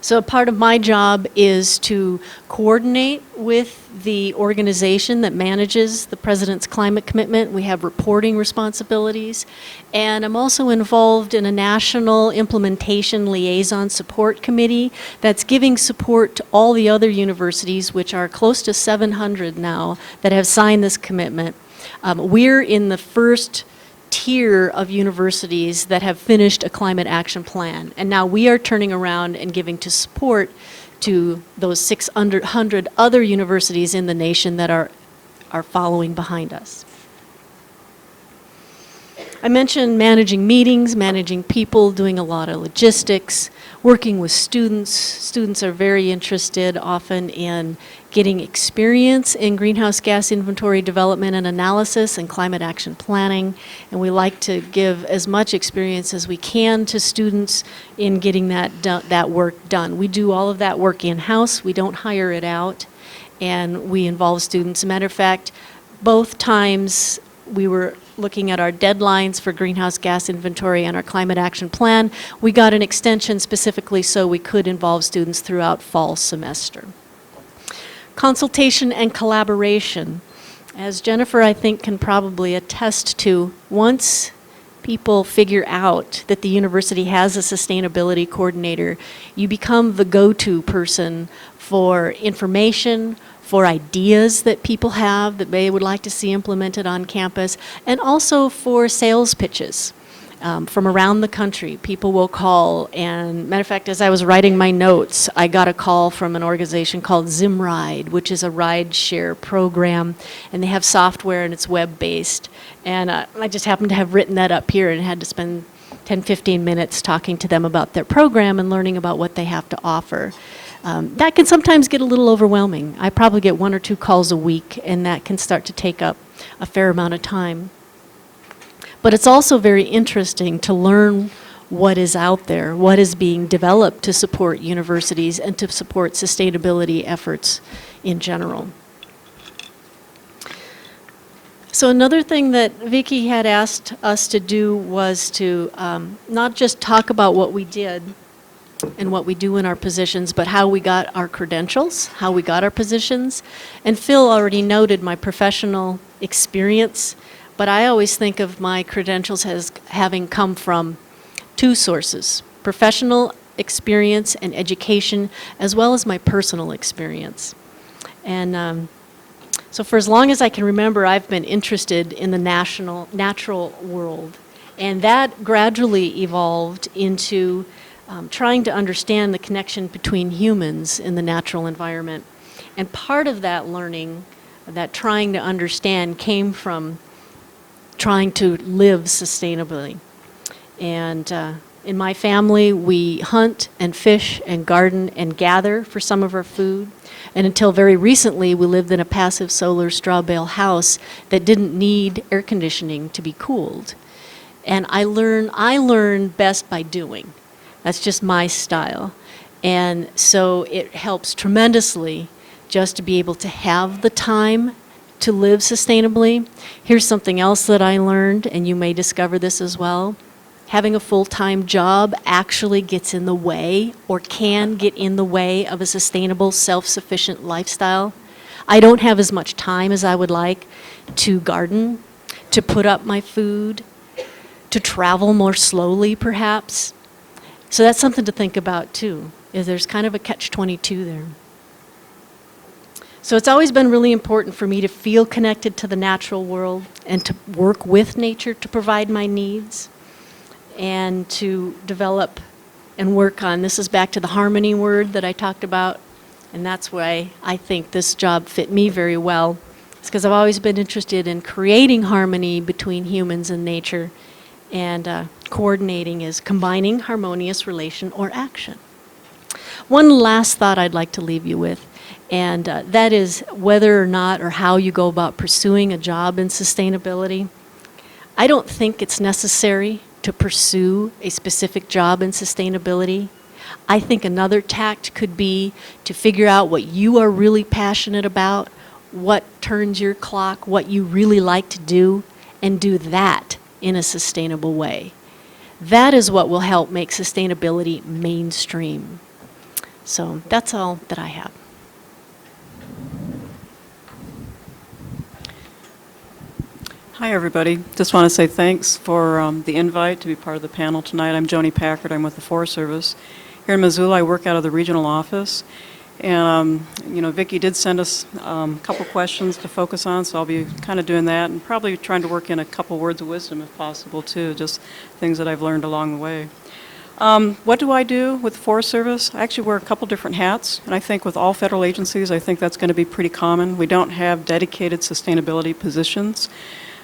[SPEAKER 6] So part of my job is to coordinate with the organization that manages the President's climate commitment. We have reporting responsibilities. And I'm also involved in a national implementation liaison support committee that's giving support to all the other universities, which are close to 700 now, that have signed this commitment. We're in the first tier of universities that have finished a climate action plan. And now we are turning around and giving to support to those 600 other universities in the nation that are following behind us. I mentioned managing meetings, managing people, doing a lot of logistics, working with students. Students are very interested often in getting experience in greenhouse gas inventory development and analysis and climate action planning. And we like to give as much experience as we can to students in getting that work done. We do all of that work in-house. We don't hire it out. And we involve students. As a matter of fact, both times we were looking at our deadlines for greenhouse gas inventory and our climate action plan, we got an extension specifically so we could involve students throughout fall semester. Consultation and collaboration. As Jennifer, I think, can probably attest to, once people figure out that the university has a sustainability coordinator, you become the go-to person for information, for ideas that people have that they would like to see implemented on campus, and also for sales pitches. From around the country, people will call, and matter of fact, as I was writing my notes, I got a call from an organization called Zimride, which is a ride share program, and they have software and it's web-based. And I just happened to have written that up here and had to spend 10, 15 minutes talking to them about their program and learning about what they have to offer. That can sometimes get a little overwhelming. I probably get 1 or 2 calls a week, and that can start to take up a fair amount of time. But it's also very interesting to learn what is out there, what is being developed to support universities and to support sustainability efforts in general. So another thing that Vicki had asked us to do was to not just talk about what we did and what we do in our positions, but how we got our credentials, how we got our positions. And Phil already noted my professional experience, but I always think of my credentials as having come from 2 sources: professional experience and education, as well as my personal experience. And so for as long as I can remember, I've been interested in the natural world. And that gradually evolved into trying to understand the connection between humans in the natural environment. And part of that learning, that trying to understand, came from trying to live sustainably. And in my family, we hunt and fish and garden and gather for some of our food. And until very recently, we lived in a passive solar straw bale house that didn't need air conditioning to be cooled. And I learn best by doing. That's just my style. And so it helps tremendously just to be able to have the time to live sustainably. Here's something else that I learned, and you may discover this as well. Having a full-time job actually gets in the way, or can get in the way, of a sustainable, self-sufficient lifestyle. I don't have as much time as I would like to garden, to put up my food, to travel more slowly, perhaps. So that's something to think about, too, is there's kind of a catch-22 there. So it's always been really important for me to feel connected to the natural world and to work with nature to provide my needs and to develop and work on, this is back to the harmony word that I talked about, and that's why I think this job fit me very well. It's because I've always been interested in creating harmony between humans and nature, and coordinating is combining harmonious relation or action. One last thought I'd like to leave you with, and that is whether or not or how you go about pursuing a job in sustainability. I don't think it's necessary to pursue a specific job in sustainability. I think another tact could be to figure out what you are really passionate about, what turns your clock, what you really like to do, and do that in a sustainable way. That is what will help make sustainability mainstream. So that's all that I have.
[SPEAKER 7] Hi, everybody. Just want to say thanks for the invite to be part of the panel tonight. I'm Joni Packard. I'm with the Forest Service. Here in Missoula, I work out of the regional office. And, Vicki did send us a couple questions to focus on, so I'll be kind of doing that and probably trying to work in a couple words of wisdom if possible, too, just things that I've learned along the way. What do I do with the Forest Service? I actually wear a couple different hats, and I think with all federal agencies, I think that's going to be pretty common. We don't have dedicated sustainability positions,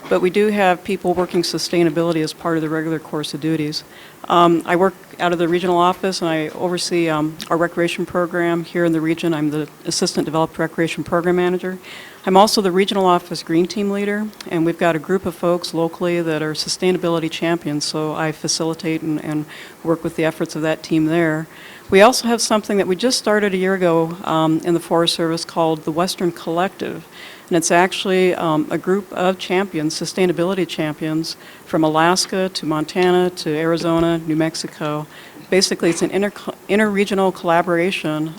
[SPEAKER 7] but we do have people working sustainability as part of the regular course of duties. I work out of the regional office, and I oversee our recreation program here in the region. I'm the Assistant Developed Recreation Program Manager. I'm also the regional office green team leader, and we've got a group of folks locally that are sustainability champions, so I facilitate and work with the efforts of that team there. We also have something that we just started a year ago in the Forest Service called the Western Collective. And it's actually a group of champions, sustainability champions, from Alaska to Montana to Arizona, New Mexico. Basically, it's an interregional collaboration,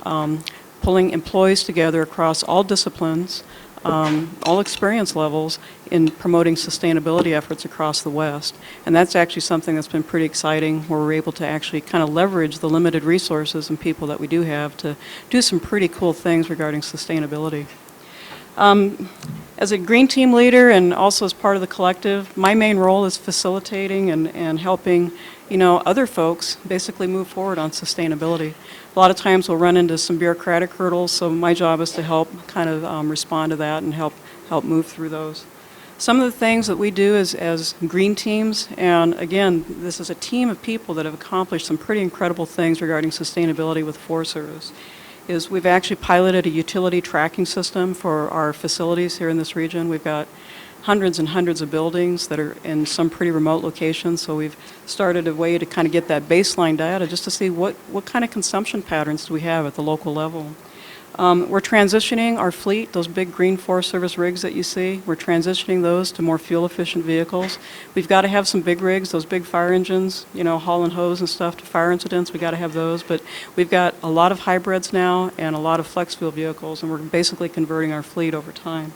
[SPEAKER 7] pulling employees together across all disciplines, all experience levels, in promoting sustainability efforts across the West. And that's actually something that's been pretty exciting, where we're able to actually kind of leverage the limited resources and people that we do have to do some pretty cool things regarding sustainability. As a green team leader and also as part of the collective, my main role is facilitating and helping, other folks basically move forward on sustainability. A lot of times we'll run into some bureaucratic hurdles, so my job is to help kind of respond to that and help move through those. Some of the things that we do as green teams, and again, this is a team of people that have accomplished some pretty incredible things regarding sustainability with the Forest Service, is we've actually piloted a utility tracking system for our facilities here in this region. We've got hundreds and hundreds of buildings that are in some pretty remote locations, so we've started a way to kind of get that baseline data just to see what kind of consumption patterns do we have at the local level. We're transitioning our fleet, those big green Forest Service rigs that you see, we're transitioning those to more fuel-efficient vehicles. We've got to have some big rigs, those big fire engines, hauling hose and stuff to fire incidents, we've got to have those, but we've got a lot of hybrids now and a lot of flex fuel vehicles, and we're basically converting our fleet over time.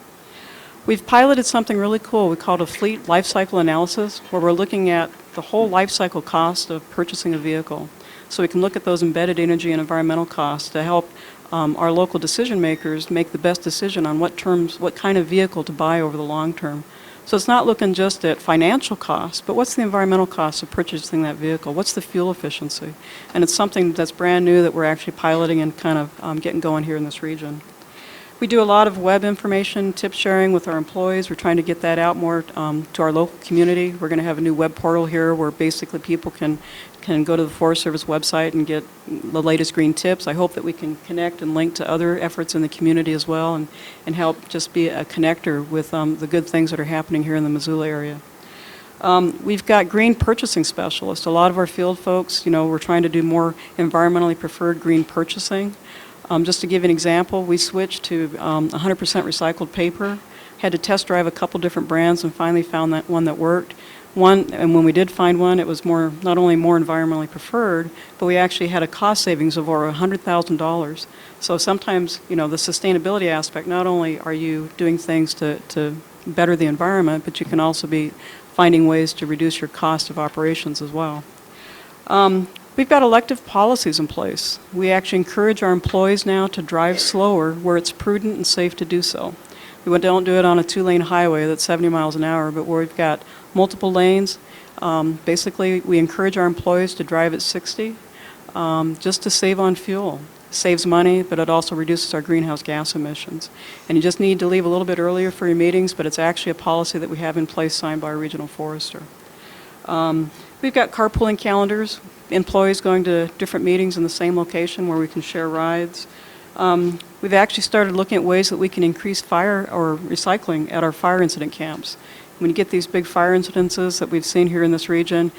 [SPEAKER 7] We've piloted something really cool we call a fleet life cycle analysis, where we're looking at the whole life cycle cost of purchasing a vehicle. So we can look at those embedded energy and environmental costs to help our local decision makers make the best decision on what kind of vehicle to buy over the long term. So it's not looking just at financial costs, but what's the environmental cost of purchasing that vehicle? What's the fuel efficiency? And it's something that's brand new that we're actually piloting and kind of getting going here in this region. We do a lot of web information, tip sharing with our employees. We're trying to get that out more to our local community. We're going to have a new web portal here where basically people can go to the Forest Service website and get the latest green tips. I hope that we can connect and link to other efforts in the community as well and help just be a connector with the good things that are happening here in the Missoula area. We've got green purchasing specialists. A lot of our field folks, we're trying to do more environmentally preferred green purchasing. Just to give an example, we switched to 100% recycled paper had to test drive a couple different brands and finally found that one that worked. And when we did find one, it was not only more environmentally preferred, but we actually had a cost savings of over $100,000. So sometimes, the sustainability aspect, not only are you doing things to better the environment, but you can also be finding ways to reduce your cost of operations as well. We've got elective policies in place. We actually encourage our employees now to drive slower where it's prudent and safe to do so. We don't do it on a 2-lane highway that's 70 miles an hour, but where we've got multiple lanes. Basically, we encourage our employees to drive at 60 just to save on fuel. Saves money, but it also reduces our greenhouse gas emissions. And you just need to leave a little bit earlier for your meetings, but it's actually a policy that we have in place signed by our regional forester. We've got carpooling calendars, employees going to different meetings in the same location where we can share rides. We've actually started looking at ways that we can increase fire or recycling at our fire incident camps. When you get these big fire incidences that we've seen here in this region,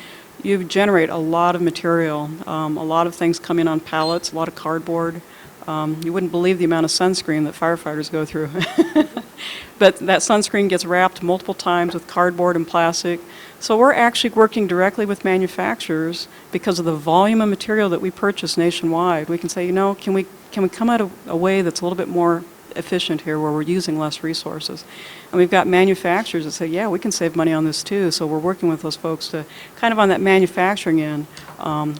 [SPEAKER 7] you generate a lot of material, a lot of things come in on pallets, a lot of cardboard. You wouldn't believe the amount of sunscreen that firefighters go through. But that sunscreen gets wrapped multiple times with cardboard and plastic. So we're actually working directly with manufacturers because of the volume of material that we purchase nationwide. We can say, can we come at a way that's a little bit more efficient here where we're using less resources? And we've got manufacturers that say, yeah, we can save money on this too. So we're working with those folks to kind of on that manufacturing end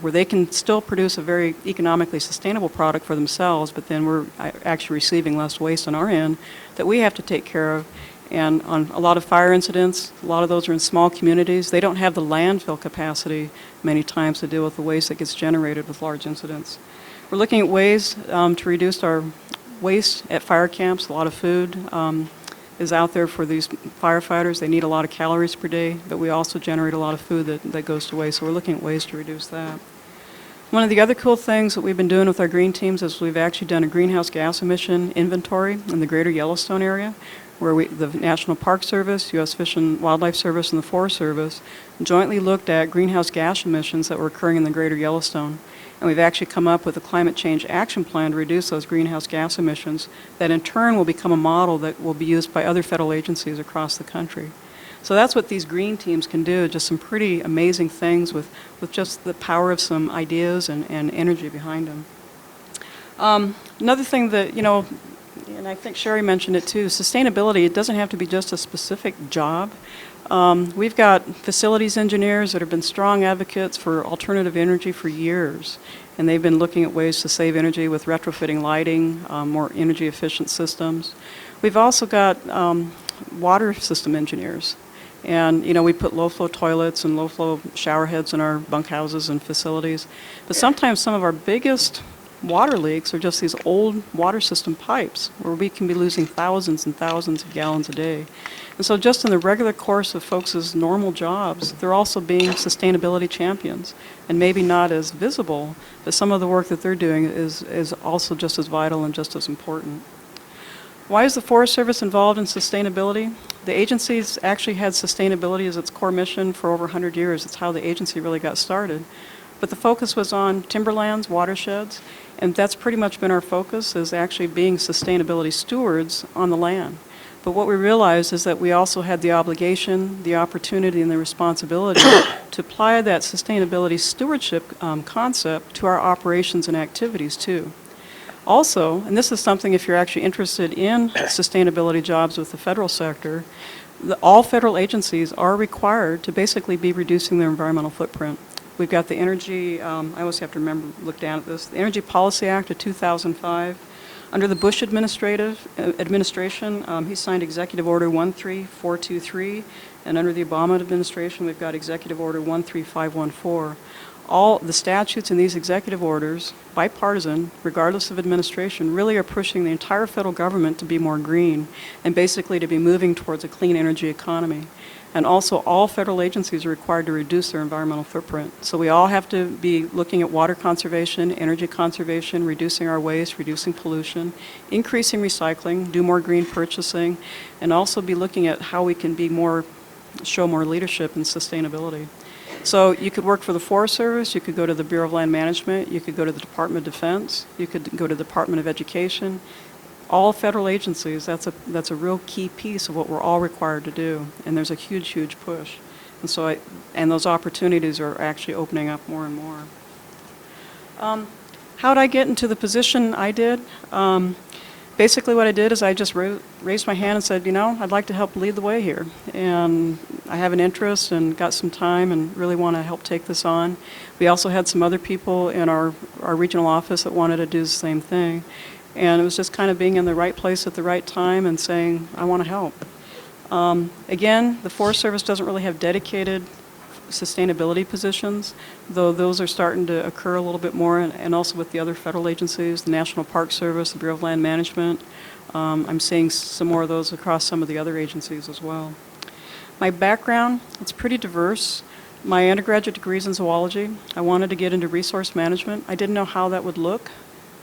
[SPEAKER 7] where they can still produce a very economically sustainable product for themselves, but then we're actually receiving less waste on our end that we have to take care of. And on a lot of fire incidents, a lot of those are in small communities. They don't have the landfill capacity many times to deal with the waste that gets generated with large incidents. We're looking at ways to reduce our waste at fire camps. A lot of food is out there for these firefighters. They need a lot of calories per day, but we also generate a lot of food that goes to waste. So we're looking at ways to reduce that. One of the other cool things that we've been doing with our green teams is we've actually done a greenhouse gas emission inventory in the greater Yellowstone area, where the National Park Service, U.S. Fish and Wildlife Service, and the Forest Service jointly looked at greenhouse gas emissions that were occurring in the greater Yellowstone. And we've actually come up with a climate change action plan to reduce those greenhouse gas emissions that in turn will become a model that will be used by other federal agencies across the country. So that's what these green teams can do, just some pretty amazing things with just the power of some ideas and energy behind them. Another thing that, and I think Sherry mentioned it too, sustainability, it doesn't have to be just a specific job. We've got facilities engineers that have been strong advocates for alternative energy for years, and they've been looking at ways to save energy with retrofitting lighting, more energy efficient systems. We've also got water system engineers, and we put low flow toilets and low flow shower heads in our bunkhouses and facilities, but sometimes some of our biggest water leaks are just these old water system pipes where we can be losing thousands and thousands of gallons a day. And so just in the regular course of folks' normal jobs, they're also being sustainability champions, and maybe not as visible, but some of the work that they're doing is also just as vital and just as important. Why is the Forest Service involved in sustainability? The agency's actually had sustainability as its core mission for over 100 years. It's how the agency really got started. But the focus was on timberlands, watersheds, and that's pretty much been our focus, is actually being sustainability stewards on the land. But what we realized is that we also had the obligation, the opportunity, and the responsibility to apply that sustainability stewardship concept to our operations and activities too. Also, and this is something if you're actually interested in sustainability jobs with the federal sector, all federal agencies are required to basically be reducing their environmental footprint. We've got the Energy, I always have to look down at this, the Energy Policy Act of 2005. Under the Bush administration, he signed Executive Order 13423, and under the Obama administration, we've got Executive Order 13514. All the statutes in these executive orders, bipartisan, regardless of administration, really are pushing the entire federal government to be more green and basically to be moving towards a clean energy economy. And also all federal agencies are required to reduce their environmental footprint. So we all have to be looking at water conservation, energy conservation, reducing our waste, reducing pollution, increasing recycling, do more green purchasing, and also be looking at how we can be show more leadership in sustainability. So you could work for the Forest Service, you could go to the Bureau of Land Management, you could go to the Department of Defense, you could go to the Department of Education. all federal agencies, that's a real key piece of what we're all required to do, and there's a huge, huge push. And so and those opportunities are actually opening up more and more. How did I get into the position I did? Basically what I did is I just raised my hand and said, you know, I'd like to help lead the way here. And I have an interest and got some time and really want to help take this on. We also had some other people in our regional office that wanted to do the same thing. And it was just kind of being in the right place at the right time and saying, I want to help. Again, the Forest Service doesn't really have dedicated sustainability positions, though those are starting to occur a little bit more, and also with the other federal agencies, the National Park Service, the Bureau of Land Management. I'm seeing some more of those across some of the other agencies as well. My background, it's pretty diverse. My undergraduate degree is in zoology. I wanted to get into resource management. I didn't know how that would look,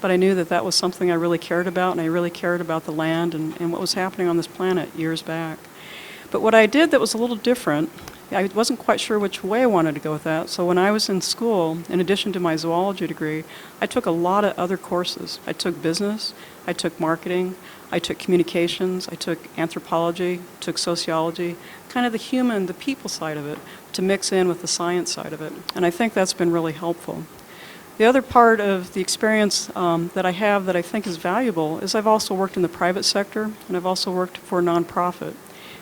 [SPEAKER 7] but I knew that that was something I really cared about, and I really cared about the land and what was happening on this planet years back. But what I did that was a little different, I wasn't quite sure which way I wanted to go with that. So when I was in school, in addition to my zoology degree, I took a lot of other courses. I took business, I took marketing, I took communications, I took anthropology, took sociology, kind of the human, the people side of it, to mix in with the science side of it. And I think that's been really helpful. The other part of the experience that I have that I think is valuable is I've also worked in the private sector, and I've also worked for a nonprofit.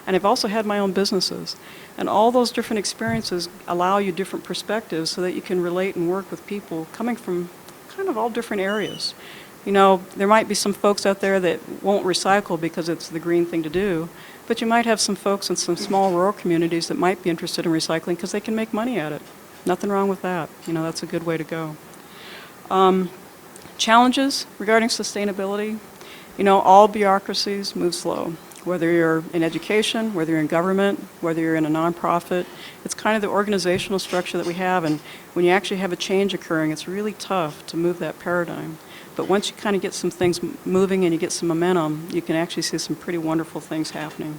[SPEAKER 7] And I've also had my own businesses. And all those different experiences allow you different perspectives so that you can relate and work with people coming from kind of all different areas. You know, there might be some folks out there that won't recycle because it's the green thing to do, but you might have some folks in some small rural communities that might be interested in recycling because they can make money at it. Nothing wrong with that. You know, that's a good way to go. Challenges regarding sustainability. You know, all bureaucracies move slow. Whether you're in education, whether you're in government, whether you're in a nonprofit, it's kind of the organizational structure that we have, and when you actually have a change occurring, it's really tough to move that paradigm. But once you kind of get some things moving and you get some momentum, you can actually see some pretty wonderful things happening.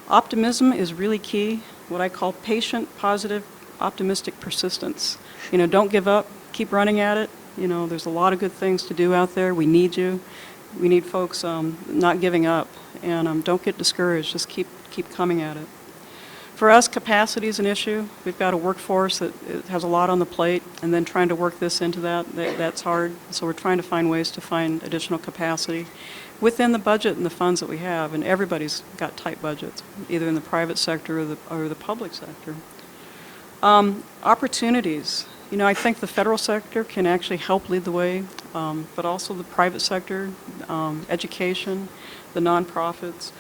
[SPEAKER 7] Optimism is really key, what I call patient, positive, optimistic persistence. You know, don't give up, keep running at it. You know, there's a lot of good things to do out there. We need you. We need folks not giving up, and don't get discouraged. Just keep coming at it. For us, capacity is an issue. We've got a workforce that has a lot on the plate, and then trying to work this into that's hard. So we're trying to find ways to find additional capacity within the budget and the funds that we have, and everybody's got tight budgets, either in the private sector or the public sector. Opportunities. You know, I think the federal sector can actually help lead the way, but also the private sector, education, the nonprofits.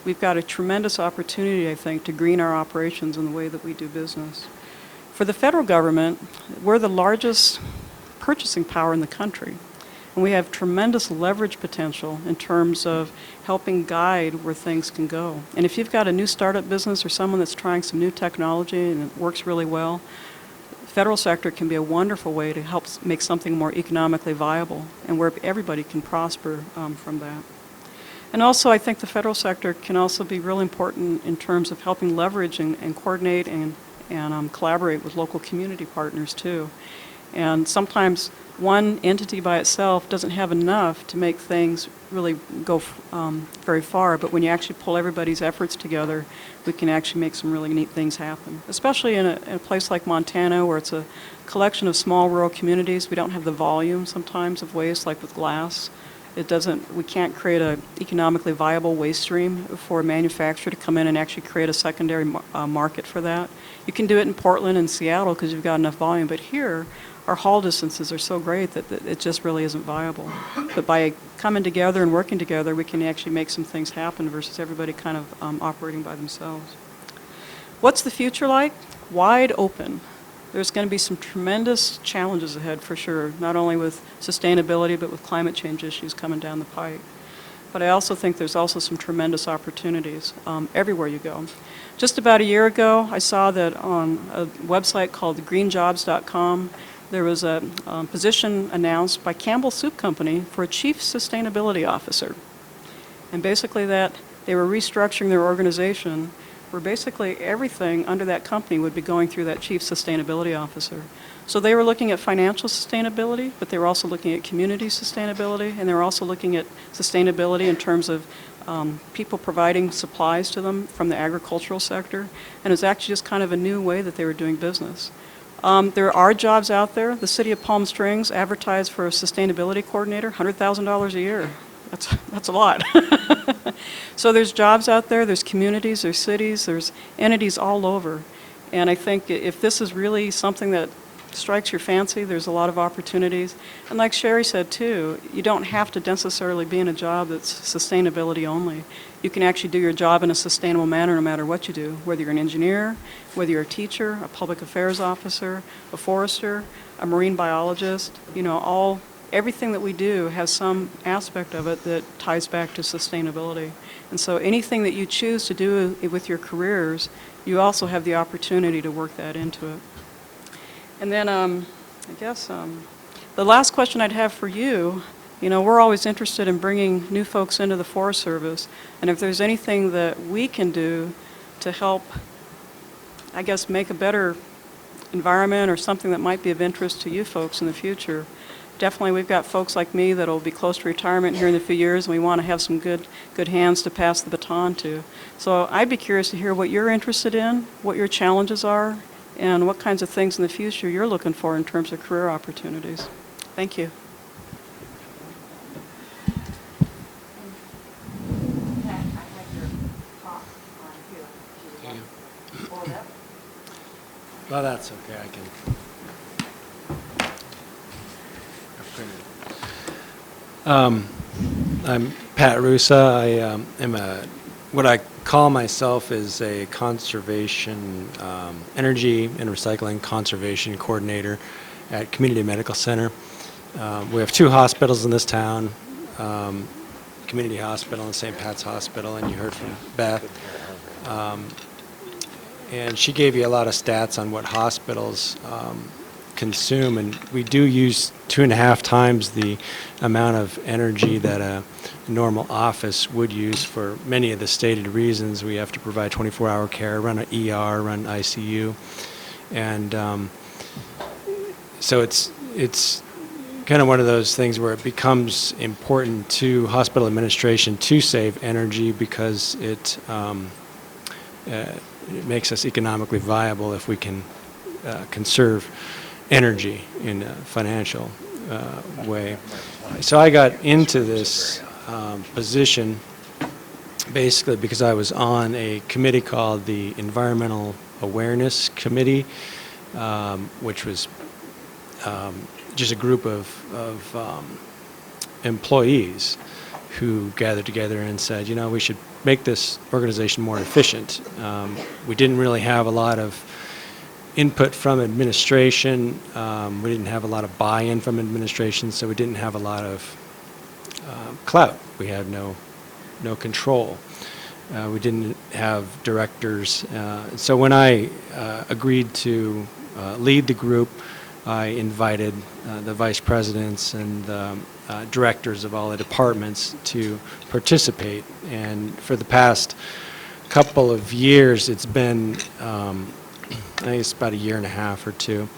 [SPEAKER 7] We've got a tremendous opportunity, I think, to green our operations in the way that we do business. For the federal government, we're the largest purchasing power in the country, and we have tremendous leverage potential in terms of helping guide where things can go. And if you've got a new startup business or someone that's trying some new technology and it works really well, federal sector can be a wonderful way to help make something more economically viable and where everybody can prosper from that. And also, I think the federal sector can also be really important in terms of helping leverage and coordinate and collaborate with local community partners too. And sometimes one entity by itself doesn't have enough to make things really go very far, but when you actually pull everybody's efforts together, we can actually make some really neat things happen. Especially in a place like Montana, where it's a collection of small rural communities. We don't have the volume sometimes of waste, like with glass. We can't create an economically viable waste stream for a manufacturer to come in and actually create a secondary market for that. You can do it in Portland and Seattle because you've got enough volume, but here, our haul distances are so great that it just really isn't viable. But by coming together and working together, we can actually make some things happen versus everybody kind of operating by themselves. What's the future like? Wide open. There's going to be some tremendous challenges ahead for sure, not only with sustainability, but with climate change issues coming down the pike. But I also think there's also some tremendous opportunities everywhere you go. Just about a year ago, I saw that on a website called greenjobs.com, there was a position announced by Campbell Soup Company for a chief sustainability officer. And basically that they were restructuring their organization where basically everything under that company would be going through that chief sustainability officer. So they were looking at financial sustainability, but they were also looking at community sustainability, and they were also looking at sustainability in terms of people providing supplies to them from the agricultural sector. And it was actually just kind of a new way that they were doing business. There are jobs out there. The city of Palm Springs advertised for a sustainability coordinator, $100,000 a year. That's a lot. So there's jobs out there, there's communities, there's cities, there's entities all over. And I think if this is really something that strikes your fancy, there's a lot of opportunities. And like Sherry said too, you don't have to necessarily be in a job that's sustainability only. You can actually do your job in a sustainable manner no matter what you do, whether you're an engineer, whether you're a teacher, a public affairs officer, a forester, a marine biologist, everything that we do has some aspect of it that ties back to sustainability. And so anything that you choose to do with your careers, you also have the opportunity to work that into it. And then I guess the last question I'd have for you, we're always interested in bringing new folks into the Forest Service. And if there's anything that we can do to help, I guess, make a better environment or something that might be of interest to you folks in the future, definitely we've got folks like me that will be close to retirement here in a few years, and we want to have some good hands to pass the baton to. So I'd be curious to hear what you're interested in, what your challenges are, and what kinds of things in the future you're looking for in terms of career opportunities. Thank you.
[SPEAKER 8] Well, that's okay. I can. I'm Pat Rusa. I am what I call myself is a conservation, energy and recycling conservation coordinator at Community Medical Center. We have 2 hospitals in this town, Community Hospital and St. Pat's Hospital, and you heard from Beth. And she gave you a lot of stats on what hospitals consume, and we do use 2.5 times the amount of energy that a normal office would use for many of the stated reasons. We have to provide 24-hour care, run an ER, run ICU, and so it's kind of one of those things where it becomes important to hospital administration to save energy because it makes us economically viable if we can conserve energy in a financial way. So I got into this position basically because I was on a committee called the Environmental Awareness Committee, which was just a group of employees who gathered together and said, we should make this organization more efficient. We didn't really have a lot of input from administration. We didn't have a lot of buy-in from administration, so we didn't have a lot of clout. We had no control. We didn't have directors. So when I agreed to lead the group, I invited the vice presidents and directors of all the departments to participate. And for the past couple of years, it's been, I think it's about 1.5 years or 2,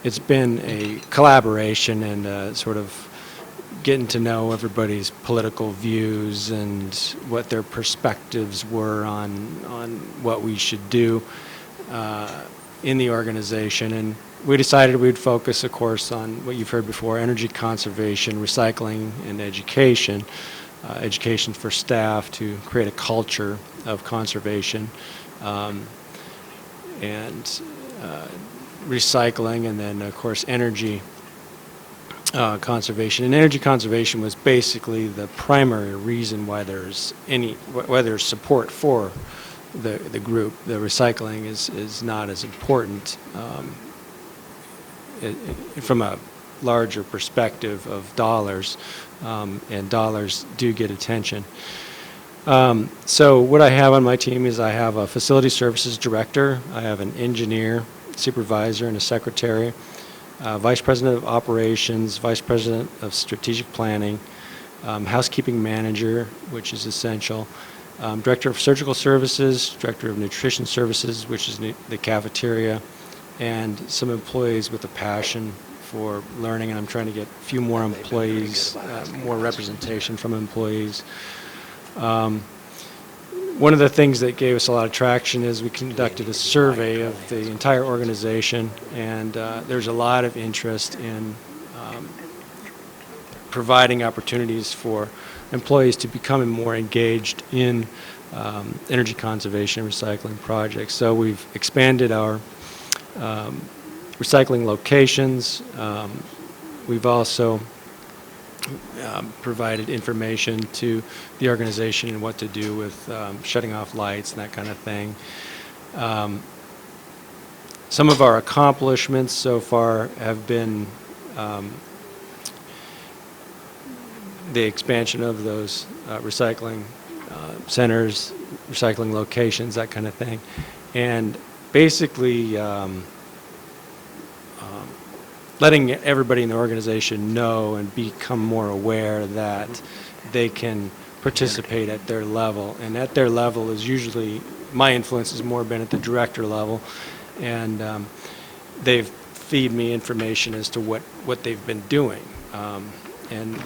[SPEAKER 8] it's been a collaboration and sort of getting to know everybody's political views and what their perspectives were on what we should do in the organization. And we decided we'd focus, of course, on what you've heard before: energy conservation, recycling, and education. Education for staff to create a culture of conservation, and recycling, and then, of course, energy conservation. And energy conservation was basically the primary reason why there's support for the group. The recycling is not as important from a larger perspective of dollars, and dollars do get attention. So what I have on my team is I have a facility services director, I have an engineer, supervisor, and a secretary, vice president of operations, vice president of strategic planning, housekeeping manager, which is essential, director of surgical services, director of nutrition services, which is the cafeteria, and some employees with a passion for learning, and I'm trying to get a few more employees, more representation from employees. One of the things that gave us a lot of traction is we conducted a survey of the entire organization, and there's a lot of interest in providing opportunities for employees to become more engaged in energy conservation and recycling projects. So we've expanded our recycling locations. We've also provided information to the organization and what to do with shutting off lights and that kind of thing. Some of our accomplishments so far have been the expansion of those recycling centers, recycling locations, that kind of thing. And basically letting everybody in the organization know and become more aware that they can participate at their level. And at their level is usually, my influence has more been at the director level, and they've feed me information as to what they've been doing. And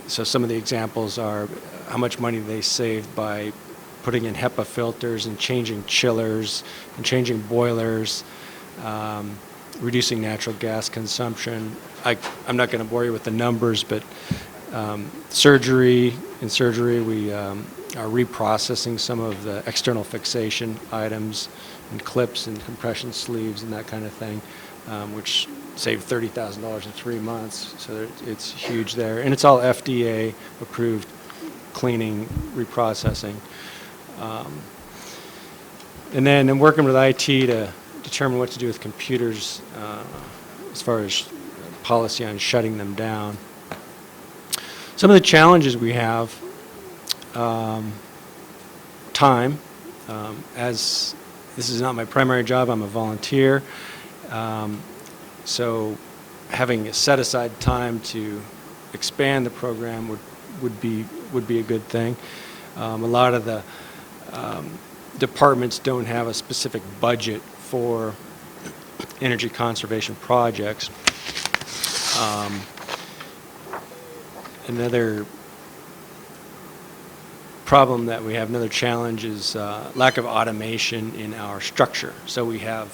[SPEAKER 8] so some of the examples are how much money they saved by putting in HEPA filters and changing chillers and changing boilers, reducing natural gas consumption. I'm not going to bore you with the numbers, but in surgery we are reprocessing some of the external fixation items and clips and compression sleeves and that kind of thing, which saved $30,000 in 3 months. So it's huge there. And it's all FDA approved cleaning, reprocessing. And then I'm working with IT to determine what to do with computers as far as policy on shutting them down. Some of the challenges we have, time. As this is not my primary job, I'm a volunteer. So having a set aside time to expand the program would be a good thing. A lot of the departments don't have a specific budget for energy conservation projects. Another problem that we have, another challenge, is lack of automation in our structure. So we have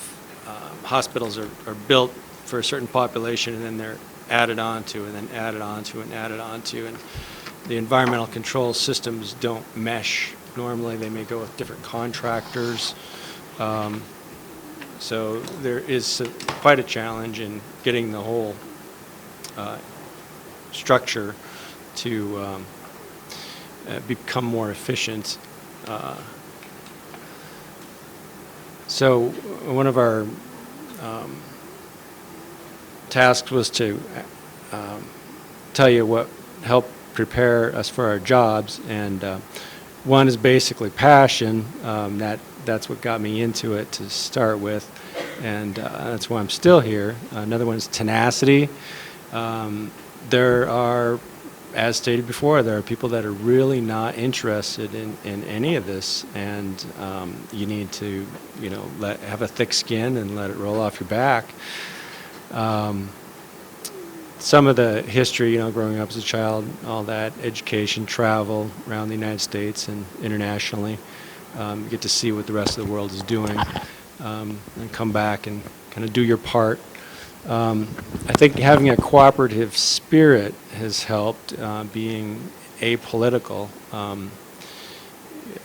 [SPEAKER 8] hospitals are built for a certain population, and then they're added onto, and then added onto, and added onto, and the environmental control systems don't mesh. Normally they may go with different contractors. So there is quite a challenge in getting the whole structure to become more efficient. So one of our tasks was to tell you what helped prepare us for our jobs, and one is basically passion. That's what got me into it to start with, and that's why I'm still here. Another one is tenacity. There are, as stated before, there are people that are really not interested in any of this, and you need to, have a thick skin and let it roll off your back. Some of the history, growing up as a child, all that, education, travel around the United States and internationally, you get to see what the rest of the world is doing, and come back and kind of do your part. I think having a cooperative spirit has helped, being apolitical,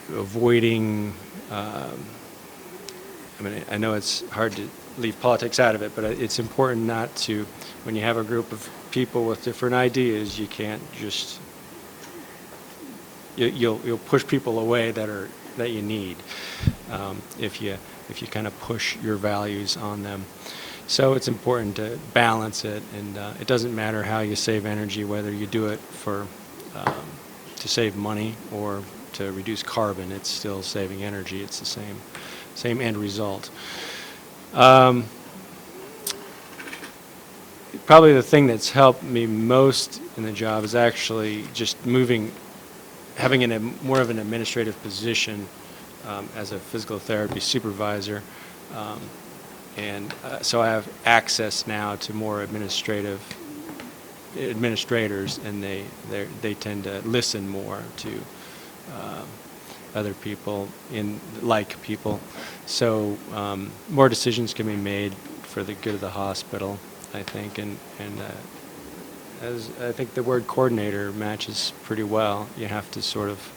[SPEAKER 8] avoiding, I know it's hard to leave politics out of it, but it's important not to, when you have a group of people with different ideas, you can't just, you'll push people away that you need, if you kind of push your values on them. So it's important to balance it, and it doesn't matter how you save energy, whether you do it for to save money or to reduce carbon. It's still saving energy. It's the same end result. Probably the thing that's helped me most in the job is actually just having more of an administrative position as a physical therapy supervisor. so I have access now to more administrators, and they tend to listen more to other people, people. So more decisions can be made for the good of the hospital, I think, and as I think the word coordinator matches pretty well. You have to sort of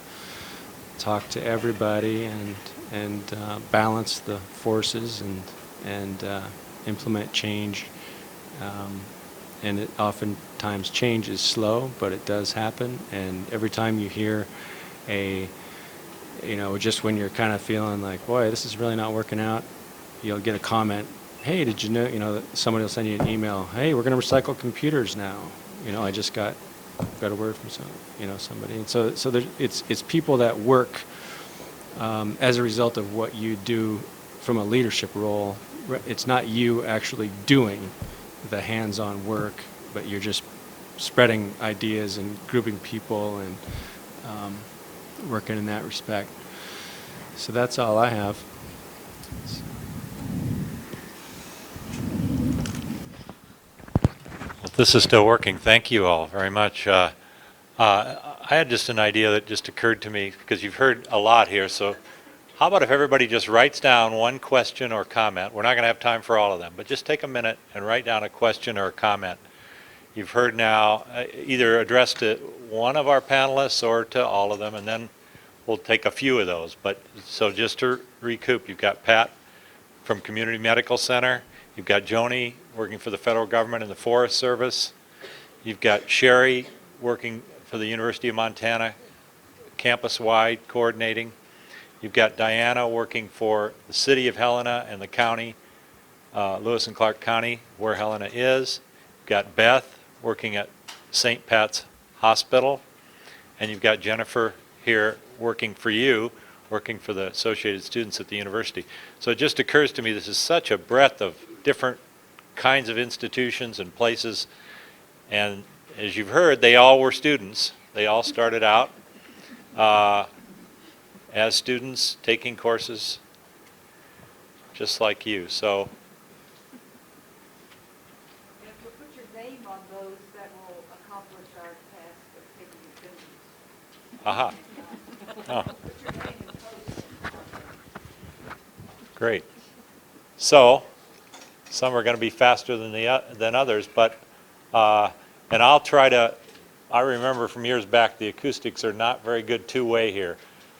[SPEAKER 8] talk to everybody and balance the forces and implement change. And it oftentimes change is slow, but it does happen. And every time you hear just when you're kind of feeling like, boy, this is really not working out, you'll get a comment, hey, did you know, somebody will send you an email, hey, we're going to recycle computers now. I just got a word from somebody. And so it's people that work as a result of what you do from a leadership role. It's not you actually doing the hands-on work, but you're just spreading ideas and grouping people and working in that respect. So that's all I have.
[SPEAKER 2] This is still working. Thank you all very much. I had just an idea that just occurred to me, because you've heard a lot here. So how about if everybody just writes down one question or comment? We're not going to have time for all of them, but just take a minute and write down a question or a comment you've heard now, either addressed to one of our panelists or to all of them, and then we'll take a few of those. But so just to recoup, you've got Pat from Community Medical Center. You've got Joni working for the federal government in the Forest Service. You've got Sherry working for the University of Montana, campus-wide coordinating. You've got Diana working for the city of Helena and the county, Lewis and Clark County, where Helena is. You've got Beth working at St. Pat's Hospital. And you've got Jennifer here working for you, working for the Associated Students at the university. So it just occurs to me this is such a breadth of different kinds of institutions and places. And as you've heard, they all were students. They all started out as students taking courses just like you. So
[SPEAKER 1] if you put your name on those, that will accomplish our task of taking attendance.
[SPEAKER 2] aha. Oh. Great. So some are going to be faster than others, but and I'll try to. I remember from years back the acoustics are not very good two-way here,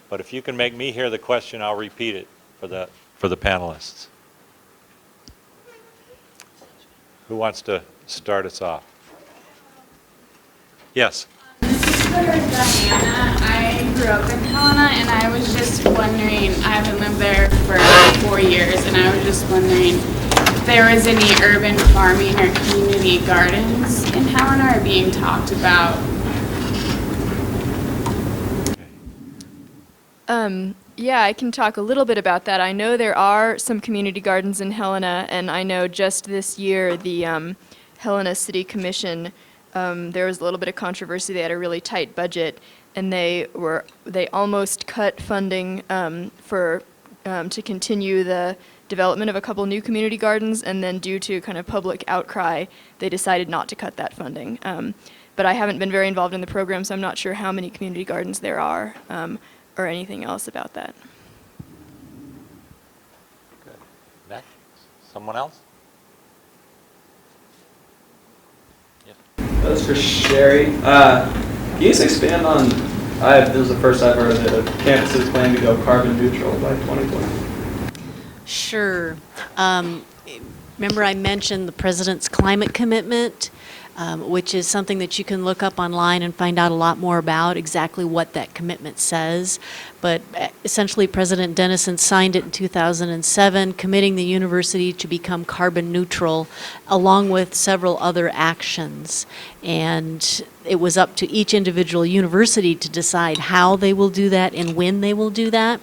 [SPEAKER 2] but if you can make me hear the question, I'll repeat it for the panelists. Who wants to start us off? Yes.
[SPEAKER 9] Diana, I grew up in Helena, and I was just wondering, I haven't lived there for 4 years, and I was just wondering if there was any urban farming or community gardens in Helena or being talked about.
[SPEAKER 5] Yeah, I can talk a little bit about that. I know there are some community gardens in Helena, and I know just this year the Helena City Commission, there was a little bit of controversy. They had a really tight budget, and they almost cut funding to continue the development of a couple new community gardens, and then due to kind of public outcry, they decided not to cut that funding. But I haven't been very involved in the program, so I'm not sure how many community gardens there are or anything else about that.
[SPEAKER 2] Good. Next, someone else?
[SPEAKER 10] That's for Sherry. Can you just expand on, this is the first I've heard that campuses plan to go carbon neutral by 2020?
[SPEAKER 6] Sure. Remember I mentioned the President's climate commitment, which is something that you can look up online and find out a lot more about exactly what that commitment says. But essentially, President Dennison signed it in 2007, committing the university to become carbon neutral, along with several other actions. And it was up to each individual university to decide how they will do that and when they will do that.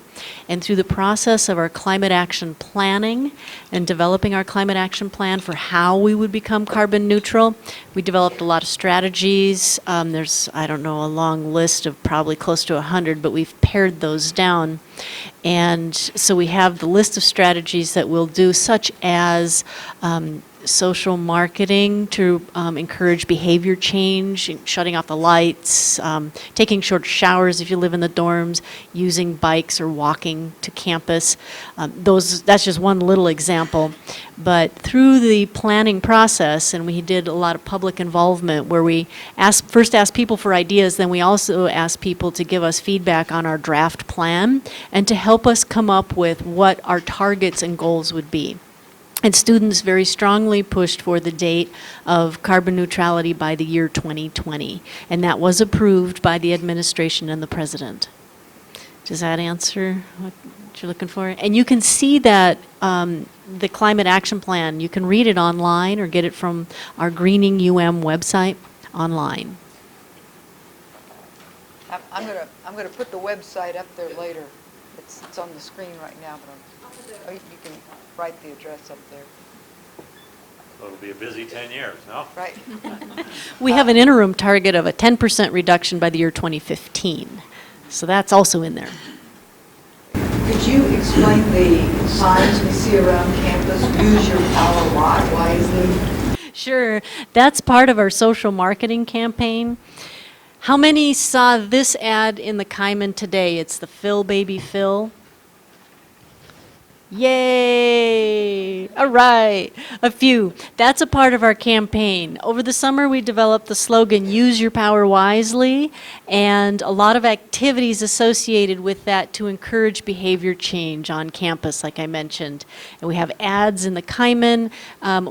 [SPEAKER 6] And through the process of our climate action planning and developing our climate action plan for how we would become carbon neutral, we developed a lot of strategies. There's, I don't know, a long list of probably close to 100, but we've paired those those down. And so we have the list of strategies that we'll do, such as social marketing to encourage behavior change, shutting off the lights, taking short showers if you live in the dorms, using bikes or walking to campus. That's just one little example. But through the planning process, and we did a lot of public involvement where we first asked people for ideas, then we also asked people to give us feedback on our draft plan and to help us come up with what our targets and goals would be. And students very strongly pushed for the date of carbon neutrality by the year 2020. And that was approved by the administration and the president. Does that answer what you're looking for? And you can see that the climate action plan, you can read it online or get it from our Greening website online.
[SPEAKER 1] I'm gonna put the website up there later. It's on the screen right now, but you can write the address up there.
[SPEAKER 2] It'll be a busy 10 years, no?
[SPEAKER 1] Right.
[SPEAKER 6] We have an interim target of a 10% reduction by the year 2015. So that's also in there.
[SPEAKER 1] Could you explain the signs we see around campus? Use your power wisely.
[SPEAKER 6] Sure. That's part of our social marketing campaign. How many saw this ad in the Kaiman today? It's the Fill Baby Fill. Yay! All right, a few. That's a part of our campaign. Over the summer, we developed the slogan, Use Your Power Wisely, and a lot of activities associated with that to encourage behavior change on campus, like I mentioned. And we have ads in the Kaiman.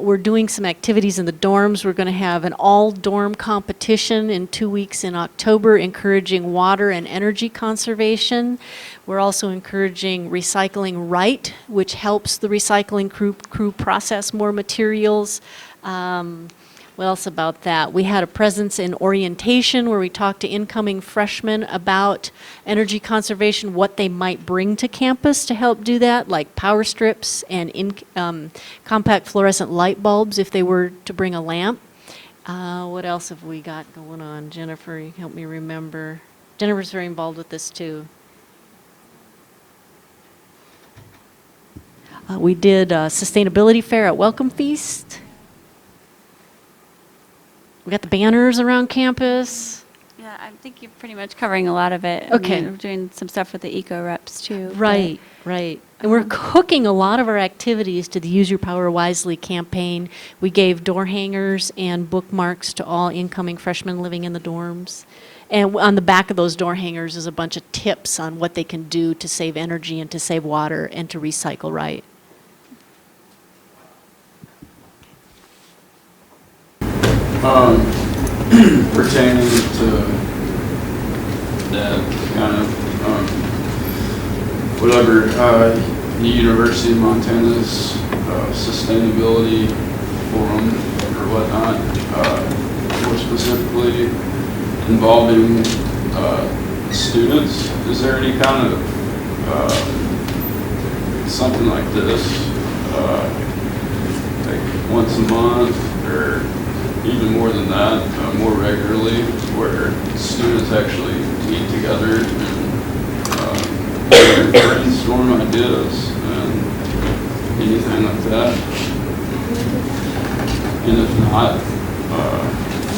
[SPEAKER 6] We're doing some activities in the dorms. We're going to have an all-dorm competition in 2 weeks in October, encouraging water and energy conservation. We're also encouraging recycling right, which helps the recycling crew process more materials. What else about that? We had a presence in orientation where we talked to incoming freshmen about energy conservation, what they might bring to campus to help do that, like power strips and compact fluorescent light bulbs if they were to bring a lamp. What else have we got going on? Jennifer, you help me remember. Jennifer's very involved with this too. We did a sustainability fair at Welcome Feast. We got the banners around campus.
[SPEAKER 3] Yeah, I think you're pretty much covering a lot of it.
[SPEAKER 6] Okay.
[SPEAKER 3] I mean, we're doing some stuff with the eco reps too.
[SPEAKER 6] Right, right. And we're hooking a lot of our activities to the Use Your Power Wisely campaign. We gave door hangers and bookmarks to all incoming freshmen living in the dorms. And on the back of those door hangers is a bunch of tips on what they can do to save energy and to save water and to recycle right.
[SPEAKER 11] Pertaining to that kind of whatever the University of Montana's sustainability forum or whatnot, more specifically involving students, is there any kind of something like this, like once a month or even more than that, more regularly, where students actually meet together and brainstorm ideas and anything like that? And if not, I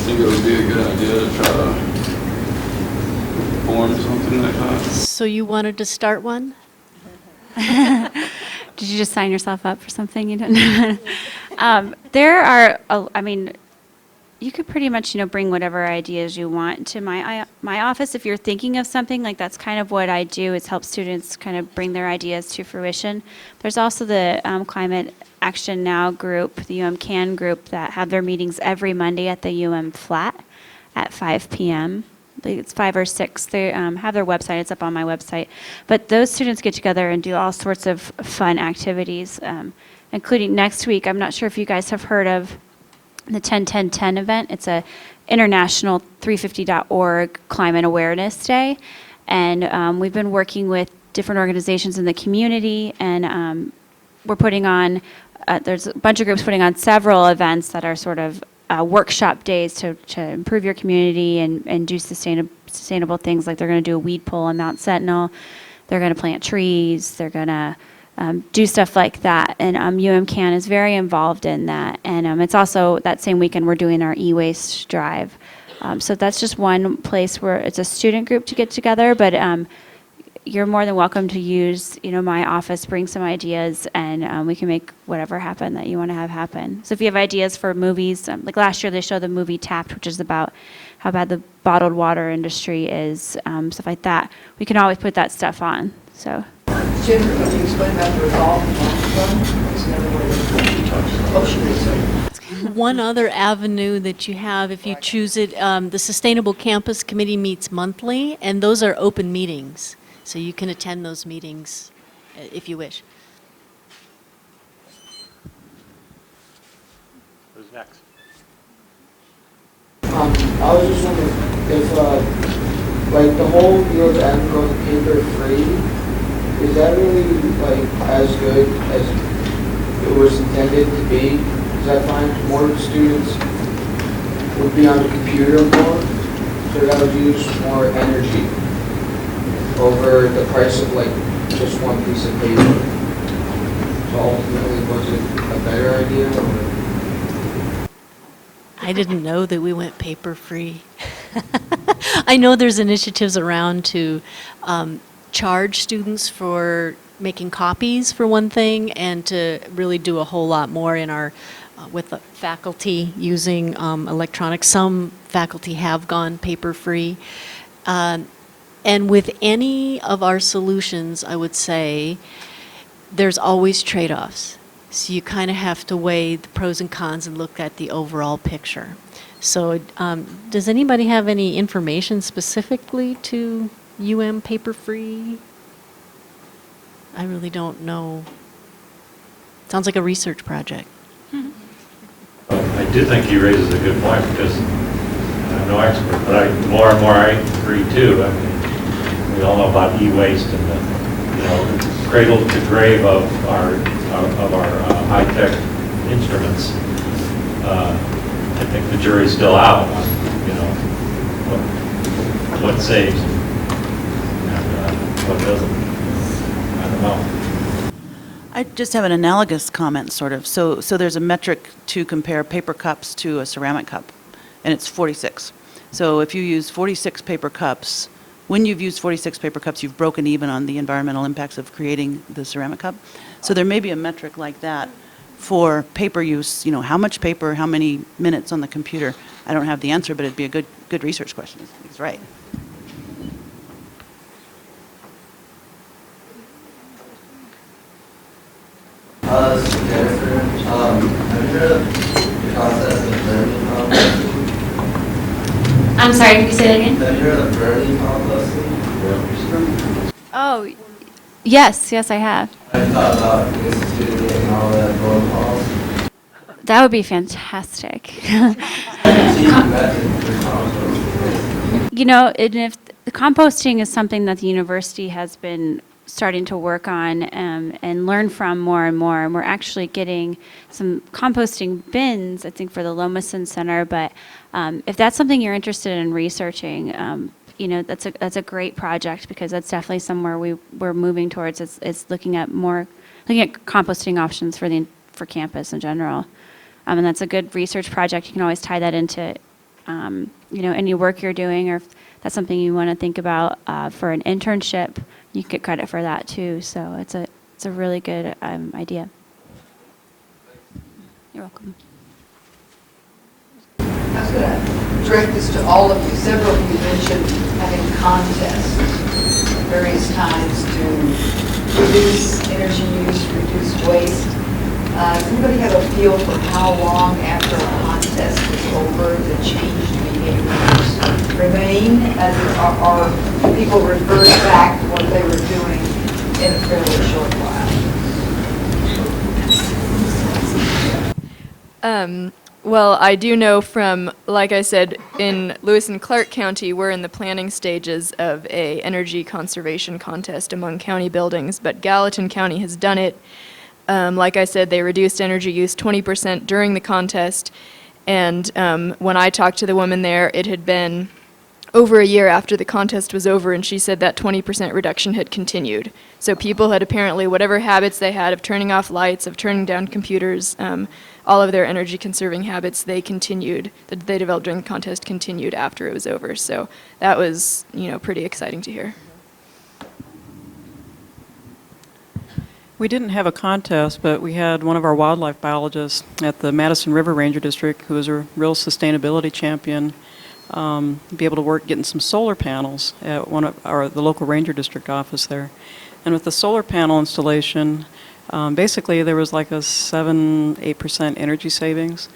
[SPEAKER 11] think it would be a good idea to try to form something like that.
[SPEAKER 6] So you wanted to start one?
[SPEAKER 3] Did you just sign yourself up for something you didn't? There are, I mean, you could pretty much, bring whatever ideas you want to my office. If you're thinking of something, like that's kind of what I do, is help students kind of bring their ideas to fruition. There's also the Climate Action Now group, the CAN group, that have their meetings every Monday at the Flat at 5 p.m. I think it's 5 or 6. They have their website. It's up on my website. But those students get together and do all sorts of fun activities, including next week. I'm not sure if you guys have heard of the 10-10-10 event. It's a international 350.org climate awareness day. And we've been working with different organizations in the community, and we're putting on, there's a bunch of groups putting on several events that are sort of workshop days to improve your community and do sustainable things, like they're going to do a weed pull on Mount Sentinel. they're going to plant trees, they're going to do stuff like that. And UMCAN is very involved in that. And it's also that same weekend we're doing our e-waste drive. So that's just one place where it's a student group to get together, but you're more than welcome to use, my office, bring some ideas, and we can make whatever happen that you want to have happen. So if you have ideas for movies, like last year they showed the movie Tapped, which is about how bad the bottled water industry is, stuff like that. We can always put that stuff on. So.
[SPEAKER 1] Jennifer, can you explain about the revolving
[SPEAKER 6] One other avenue that you have, if you choose it, the Sustainable Campus Committee meets monthly, and those are open meetings. So you can attend those meetings if you wish.
[SPEAKER 2] Who's next?
[SPEAKER 12] I was just wondering if, like, the whole deal of having going paper free, is that really, like, as good as it was intended to be? Because I find more students would be on the computer more, so that would use more energy over the price of, like, just one piece of paper. So ultimately, was it a better idea? Or?
[SPEAKER 6] I didn't know that we went paper-free. I know there's initiatives around to charge students for making copies, for one thing, and to really do a whole lot more in our with the faculty using electronics. Some faculty have gone paper-free. And with any of our solutions, I would say, there's always trade-offs. So you kind of have to weigh the pros and cons and look at the overall picture. So does anybody have any information specifically to paper-free? I really don't know. Sounds like a research project.
[SPEAKER 2] I do think he raises a good point, because I'm no expert, but more and more I agree too. I mean, we all know about e-waste and the cradle to grave of our high-tech instruments. I think the jury's still out on what saves and what doesn't. I don't know.
[SPEAKER 4] I just have an analogous comment, sort of. So there's a metric to compare paper cups to a ceramic cup, and it's 46. So if you use 46 paper cups, when you've used 46 paper cups, you've broken even on the environmental impacts of creating the ceramic cup. So there may be a metric like that for paper use. How much paper, how many minutes on the computer? I don't have the answer, but it'd be a good research question. He's right.
[SPEAKER 12] This is Jennifer. Have you heard of the process of learning composting?
[SPEAKER 3] I'm sorry, can you say that again?
[SPEAKER 12] Have you heard of burning composting?
[SPEAKER 3] Oh, yes, I have.
[SPEAKER 12] I thought about instituting it and all that protocols.
[SPEAKER 3] That would be fantastic. And if the composting is something that the university has been starting to work on and learn from more and more, and we're actually getting some composting bins, I think, for the Lomason Center. But if that's something you're interested in researching, that's a great project, because that's definitely somewhere we're moving towards. It's looking at composting options for campus in general, and that's a good research project. You can always tie that into any work you're doing, or if that's something you want to think about for an internship, you can get credit for that too. So it's a really good idea. You're welcome.
[SPEAKER 1] I was going to direct this to all of you. Several of you mentioned having contests at various times to reduce energy use, reduce waste. Does anybody have a feel for how long after a contest is over the changed behaviors remain? Or people revert back to what they were doing in a fairly short while?
[SPEAKER 5] Well, I do know from, like I said, in Lewis and Clark County, we're in the planning stages of a energy conservation contest among county buildings, but Gallatin County has done it. Like I said, they reduced energy use 20% during the contest, and when I talked to the woman there, it had been over a year after the contest was over, and she said that 20% reduction had continued. So people had apparently, whatever habits they had of turning off lights, of turning down computers, all of their energy conserving habits, they continued, that they developed during the contest continued after it was over. So that was, pretty exciting to hear.
[SPEAKER 7] We didn't have a contest, but we had one of our wildlife biologists at the Madison River Ranger District, who was a real sustainability champion, be able to work getting some solar panels at the local ranger district office there. And with the solar panel installation, basically there was like a 7-8% energy savings.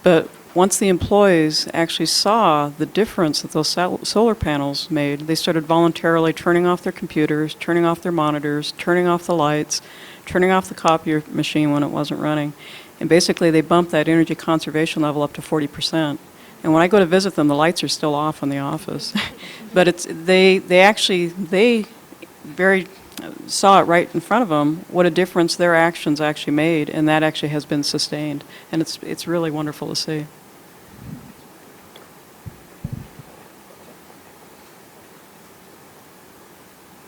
[SPEAKER 7] But once the employees actually saw the difference that those solar panels made, they started voluntarily turning off their computers, turning off their monitors, turning off the lights, turning off the copier machine when it wasn't running. And basically they bumped that energy conservation level up to 40%. And when I go to visit them, the lights are still off in the office. But they very saw it right in front of them, what a difference their actions actually made, and that actually has been sustained. And it's really wonderful to see.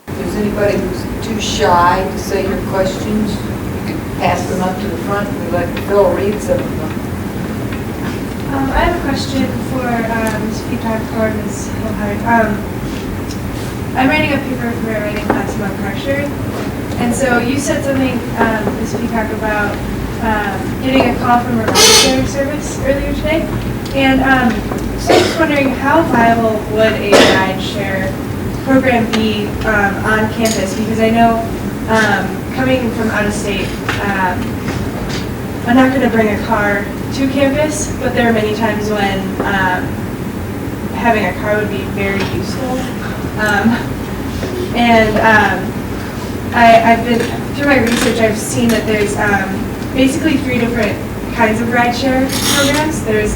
[SPEAKER 13] If there's anybody who's too shy to say your questions, you can pass them up to the front and let Phil read some of them.
[SPEAKER 14] I have a question for Ms. Peacock or Ms. O'Hara. I'm writing a paper for a writing class about car sharing, and so you said something, Ms. Peacock, about getting a call from a ride sharing service earlier today, and so I'm just wondering how viable would a ride share program be on campus, because I know coming from out of state, I'm not going to bring a car to campus, but there are many times when having a car would be very useful. I've been, through my research, I've seen that there's basically 3 different kinds of rideshare programs. There's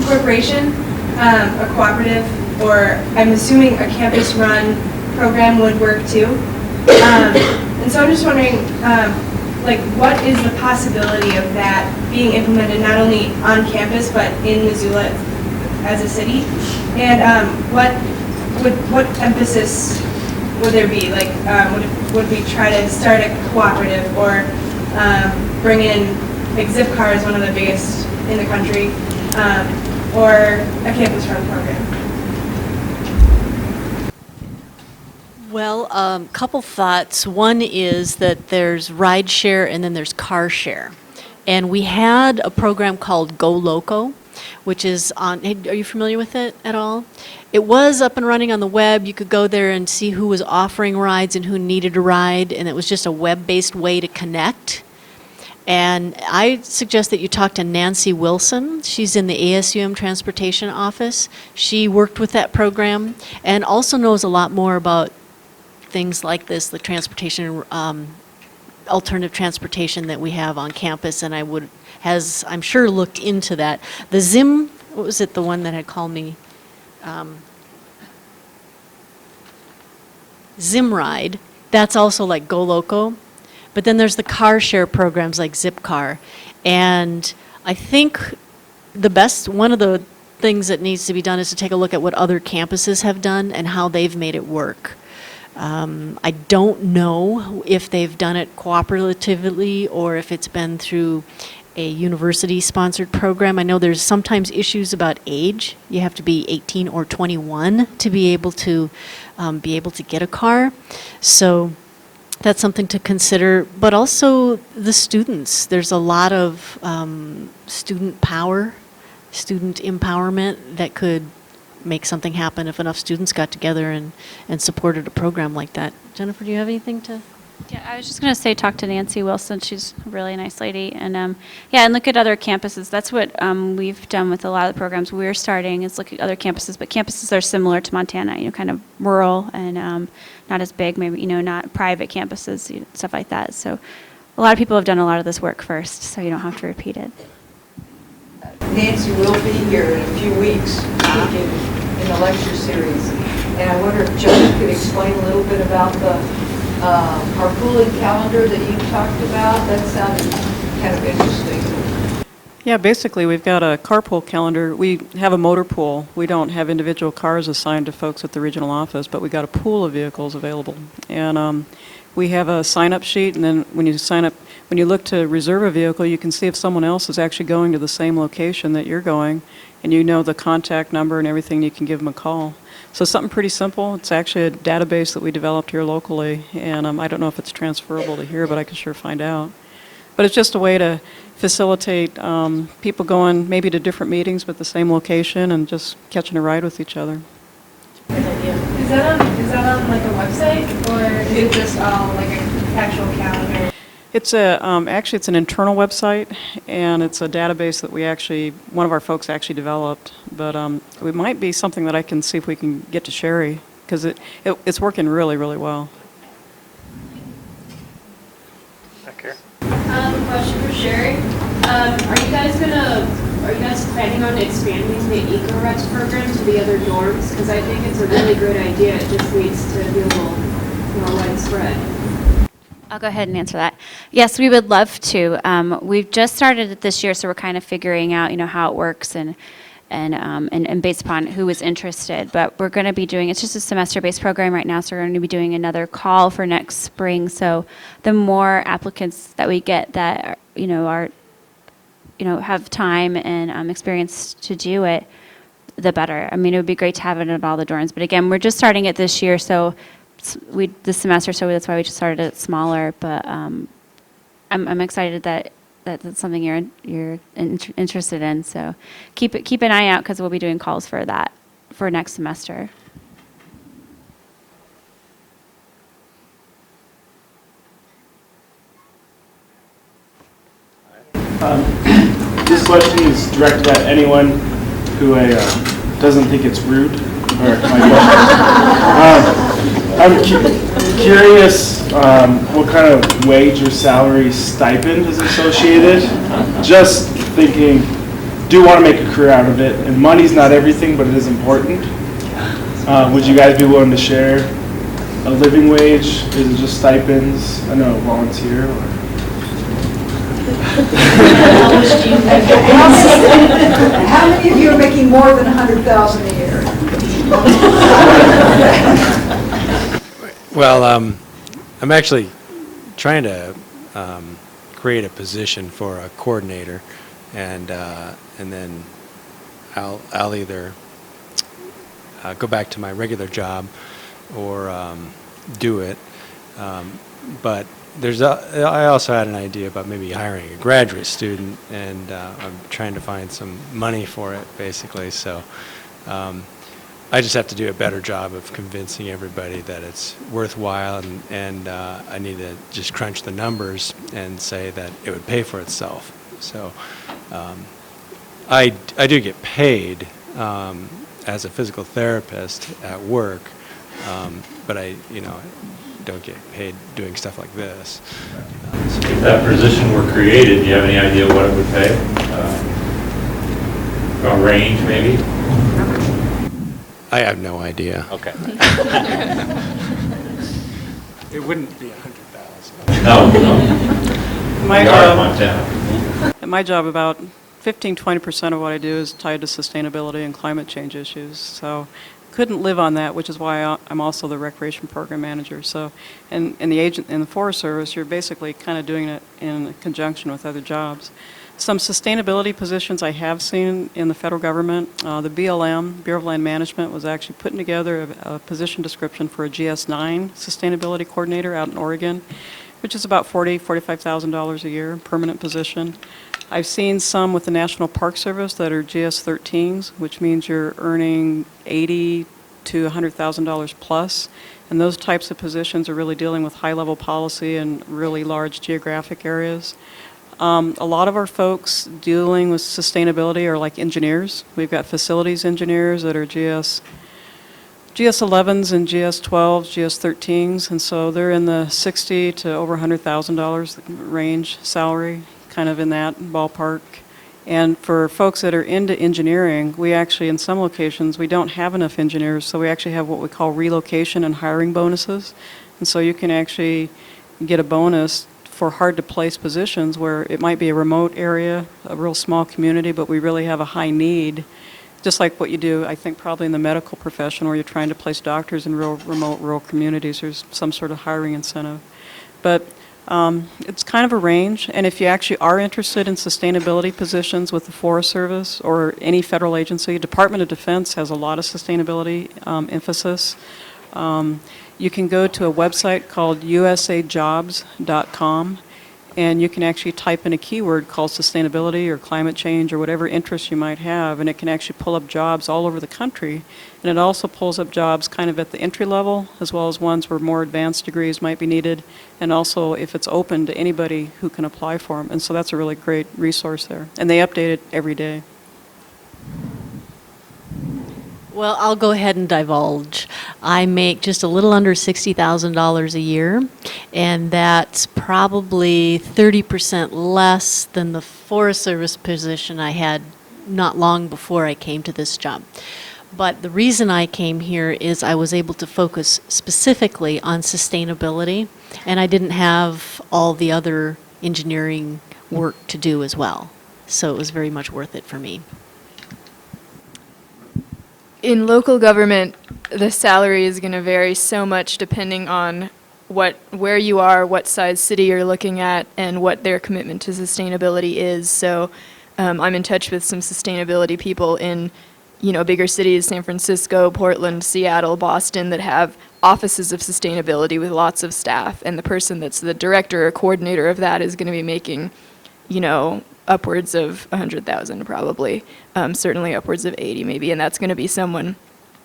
[SPEAKER 14] corporation, a cooperative, or I'm assuming a campus-run program would work too. And so I'm just wondering, what is the possibility of that being implemented not only on campus but in Missoula as a city? And what emphasis would there be? Would we try to start a cooperative or bring in, Zipcar is one of the biggest in the country, or a campus-run program?
[SPEAKER 6] Well, couple thoughts. One is that there's ride share and then there's car share. And we had a program called Go Loco, which is on, are you familiar with it at all? It was up and running on the web. You could go there and see who was offering rides and who needed a ride, and it was just a web-based way to connect. And I suggest that you talk to Nancy Wilson. She's in the ASUM Transportation Office. She worked with that program and also knows a lot more about things like this, the transportation, alternative transportation that we have on campus, and has, I'm sure, looked into that. The Zim, what was it, the one that had called me? Zimride, that's also like Go Loco. But then there's the car share programs like Zipcar. And I think one of the things that needs to be done is to take a look at what other campuses have done and how they've made it work. I don't know if they've done it cooperatively or if it's been through a university-sponsored program. I know there's sometimes issues about age. You have to be 18 or 21 to be able to get a car. So that's something to consider. But also the students. There's a lot of student power, student empowerment that could make something happen if enough students got together and supported a program like that. Jennifer, do you have anything to?
[SPEAKER 3] Yeah, I was just going to say talk to Nancy Wilson. She's a really nice lady. And and look at other campuses. That's what we've done with a lot of the programs we're starting is look at other campuses. But campuses are similar to Montana, kind of rural and not as big, maybe, not private campuses, stuff like that. So a lot of people have done a lot of this work first, so you don't have to repeat it.
[SPEAKER 13] Nancy will be here in a few weeks speaking in the lecture series. And I wonder if Jody could explain a little bit about the carpooling calendar that you talked about. That sounded kind of interesting.
[SPEAKER 7] Yeah, basically, we've got a carpool calendar. We have a motor pool. We don't have individual cars assigned to folks at the regional office, but we got a pool of vehicles available. And we have a sign-up sheet, and then when you sign up, when you look to reserve a vehicle, you can see if someone else is actually going to the same location that you're going, and you know the contact number and everything, you can give them a call. So something pretty simple. It's actually a database that we developed here locally, and I don't know if it's transferable to here, but I can sure find out. But it's just a way to facilitate people going maybe to different meetings but the same location and just catching a ride with each other.
[SPEAKER 14] Is that on like a website, or is it just all like an actual calendar?
[SPEAKER 7] It's actually it's an internal website, and it's a database that one of our folks actually developed. But it might be something that I can see if we can get to Sherry, because it's working really, really well.
[SPEAKER 15] Question for Sherry. Are you guys planning on expanding the Eco-Rex program to the other dorms? Because I think it's a really great idea. It just needs to be a little more widespread.
[SPEAKER 3] I'll go ahead and answer that. Yes, we would love to. We've just started it this year, so we're kind of figuring out, how it works and based upon who is interested. But we're going to be doing, it's just a semester-based program right now, so we're going to be doing another call for next spring. So the more applicants that we get that, have time and experience to do it, the better. I mean, it would be great to have it at all the dorms. But again, we're just starting it this year, so this semester, so that's why we just started it smaller. But I'm excited that that's something you're interested in. So keep an eye out, because we'll be doing calls for that for next semester.
[SPEAKER 16] This question is directed at anyone who doesn't think it's rude. Or I'm curious what kind of wage or salary stipend is associated. Just thinking, do want to make a career out of it, and money's not everything, but it is important. Would you guys be willing to share a living wage? Is it just stipends? I know, volunteer or...
[SPEAKER 13] How many of you are making more than $100,000 a year?
[SPEAKER 8] Well, I'm actually trying to create a position for a coordinator, and then I'll either go back to my regular job or do it. But I also had an idea about maybe hiring a graduate student, and I'm trying to find some money for it, basically. So I just have to do a better job of convincing everybody that it's worthwhile, and I need to just crunch the numbers and say that it would pay for itself. So I do get paid as a physical therapist at work, but I don't get paid doing stuff like this.
[SPEAKER 2] If that position were created, do you have any idea what it would pay? A range, maybe?
[SPEAKER 8] I have no idea.
[SPEAKER 2] Okay.
[SPEAKER 8] It wouldn't be 100,000.
[SPEAKER 2] No.
[SPEAKER 7] My
[SPEAKER 2] We are in
[SPEAKER 7] job,
[SPEAKER 2] Montana.
[SPEAKER 7] at my job, about 15-20% of what I do is tied to sustainability and climate change issues. So couldn't live on that, which is why I'm also the recreation program manager. So in the Forest Service, you're basically kind of doing it in conjunction with other jobs. Some sustainability positions I have seen in the federal government. The BLM, Bureau of Land Management, was actually putting together a position description for a GS9 sustainability coordinator out in Oregon, which is about $45,000 a year, permanent position. I've seen some with the National Park Service that are GS13s, which means you're earning $80,000 to $100,000 plus. And those types of positions are really dealing with high-level policy in really large geographic areas. A lot of our folks dealing with sustainability are like engineers. We've got facilities engineers that are GS11s and GS12s, GS13s, and so they're in the $60,000 to over $100,000 range salary, kind of in that ballpark. And for folks that are into engineering, we actually, in some locations, we don't have enough engineers, so we actually have what we call relocation and hiring bonuses. And so you can actually get a bonus for hard-to-place positions where it might be a remote area, a real small community, but we really have a high need, just like what you do, I think, probably in the medical profession where you're trying to place doctors in real remote rural communities. There's some sort of hiring incentive. But it's kind of a range, and if you actually are interested in sustainability positions with the Forest Service or any federal agency, Department of Defense has a lot of sustainability emphasis. You can go to a website called usajobs.com, and you can actually type in a keyword called sustainability or climate change or whatever interest you might have, and it can actually pull up jobs all over the country. And it also pulls up jobs kind of at the entry level, as well as ones where more advanced degrees might be needed, and also if it's open to anybody who can apply for them. And so that's a really great resource there. And they update it every day.
[SPEAKER 6] Well, I'll go ahead and divulge. I make just a little under $60,000 a year, and that's probably 30% less than the Forest Service position I had not long before I came to this job. But the reason I came here is I was able to focus specifically on sustainability, and I didn't have all the other engineering work to do as well. So it was very much worth it for me.
[SPEAKER 5] In local government, the salary is going to vary so much depending on where you are, what size city you're looking at, and what their commitment to sustainability is. So I'm in touch with some sustainability people in, bigger cities, San Francisco, Portland, Seattle, Boston, that have offices of sustainability with lots of staff. And the person that's the director or coordinator of that is going to be making, upwards of 100,000 probably, certainly upwards of 80 maybe, and that's going to be someone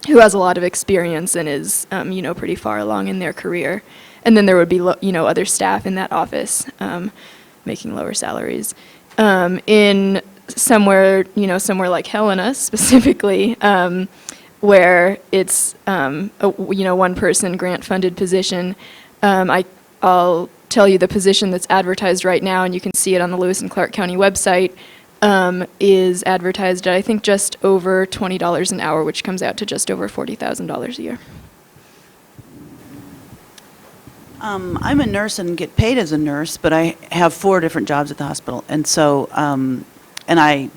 [SPEAKER 5] who has a lot of experience and is, pretty far along in their career. And then there would be, other staff in that office making lower salaries. In somewhere like Helena specifically, where it's, one person grant-funded position, I'll tell you the position that's advertised right now, and you can see it on the Lewis and Clark County website, is advertised at, I think, just over $20 an hour, which comes out to just over $40,000 a year.
[SPEAKER 4] I'm a nurse and get paid as a nurse, but I have 4 different jobs at the hospital. And so, and I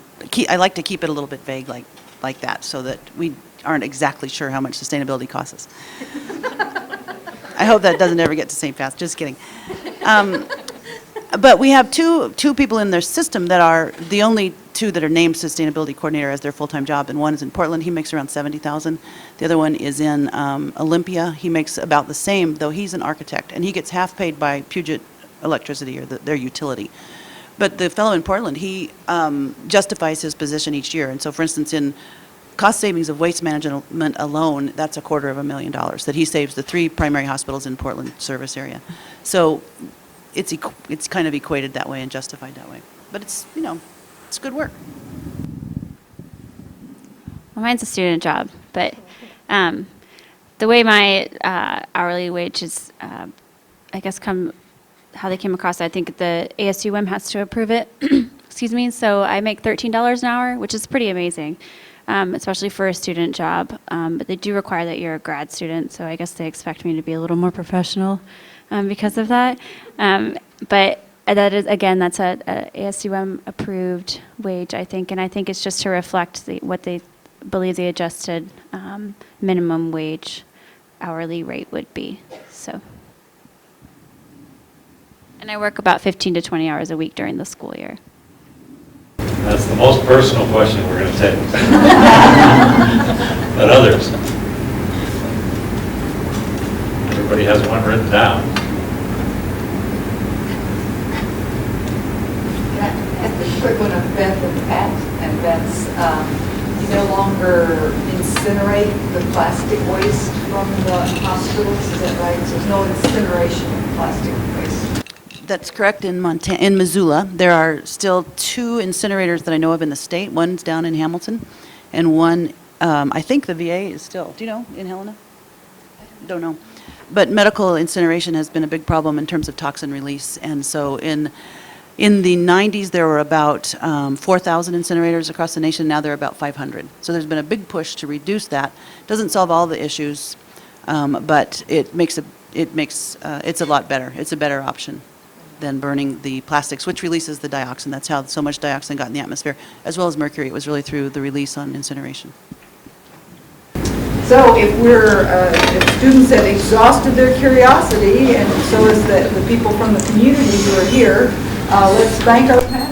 [SPEAKER 4] like to keep it a little bit vague like that so that we aren't exactly sure how much sustainability costs us. I hope that doesn't ever get to St. Fast. Just kidding. But we have two people in their system that are the only 2 that are named sustainability coordinator as their full-time job, and one is in Portland. He makes around $70,000. The other one is in Olympia. He makes about the same, though he's an architect, and he gets half paid by Puget Electricity or their utility. But the fellow in Portland, he justifies his position each year, and so, for instance, in cost savings of waste management alone, that's $250,000 that he saves the 3 primary hospitals in Portland service area. So it's kind of equated that way and justified that way. But it's, it's good work.
[SPEAKER 3] Well, mine's a student job, but the way my hourly wage is, I guess, how they came across, I think the ASUM has to approve it. Excuse me. So I make $13 an hour, which is pretty amazing. Especially for a student job, but they do require that you're a grad student, so I guess they expect me to be a little more professional because of that. But that is, again, that's a ASUM approved wage, I think, and I think it's just to reflect what they believe the adjusted minimum wage hourly rate would be. So, and I work about 15 to 20 hours a week during the school year.
[SPEAKER 2] That's the most personal question we're going to take. But others? Everybody has one written down.
[SPEAKER 13] That's a quick one of Beth and Pat, and that's you no longer incinerate the plastic waste from the hospitals, is that right? So there's no incineration of plastic waste.
[SPEAKER 4] That's correct. In Missoula, there are still 2 incinerators that I know of in the state. One's down in Hamilton, and one, I think the VA is still. Do you know, in Helena? Don't know. But medical incineration has been a big problem in terms of toxin release, and so in the 90s there were about 4,000 incinerators across the nation. Now there are about 500. So there's been a big push to reduce that. Doesn't solve all the issues, but it's a lot better. It's a better option. than burning the plastics, which releases the dioxin. That's how so much dioxin got in the atmosphere, as well as mercury. It was really through the release on incineration.
[SPEAKER 13] So if if students have exhausted their curiosity, and so is the people from the community who are here, let's thank our panel.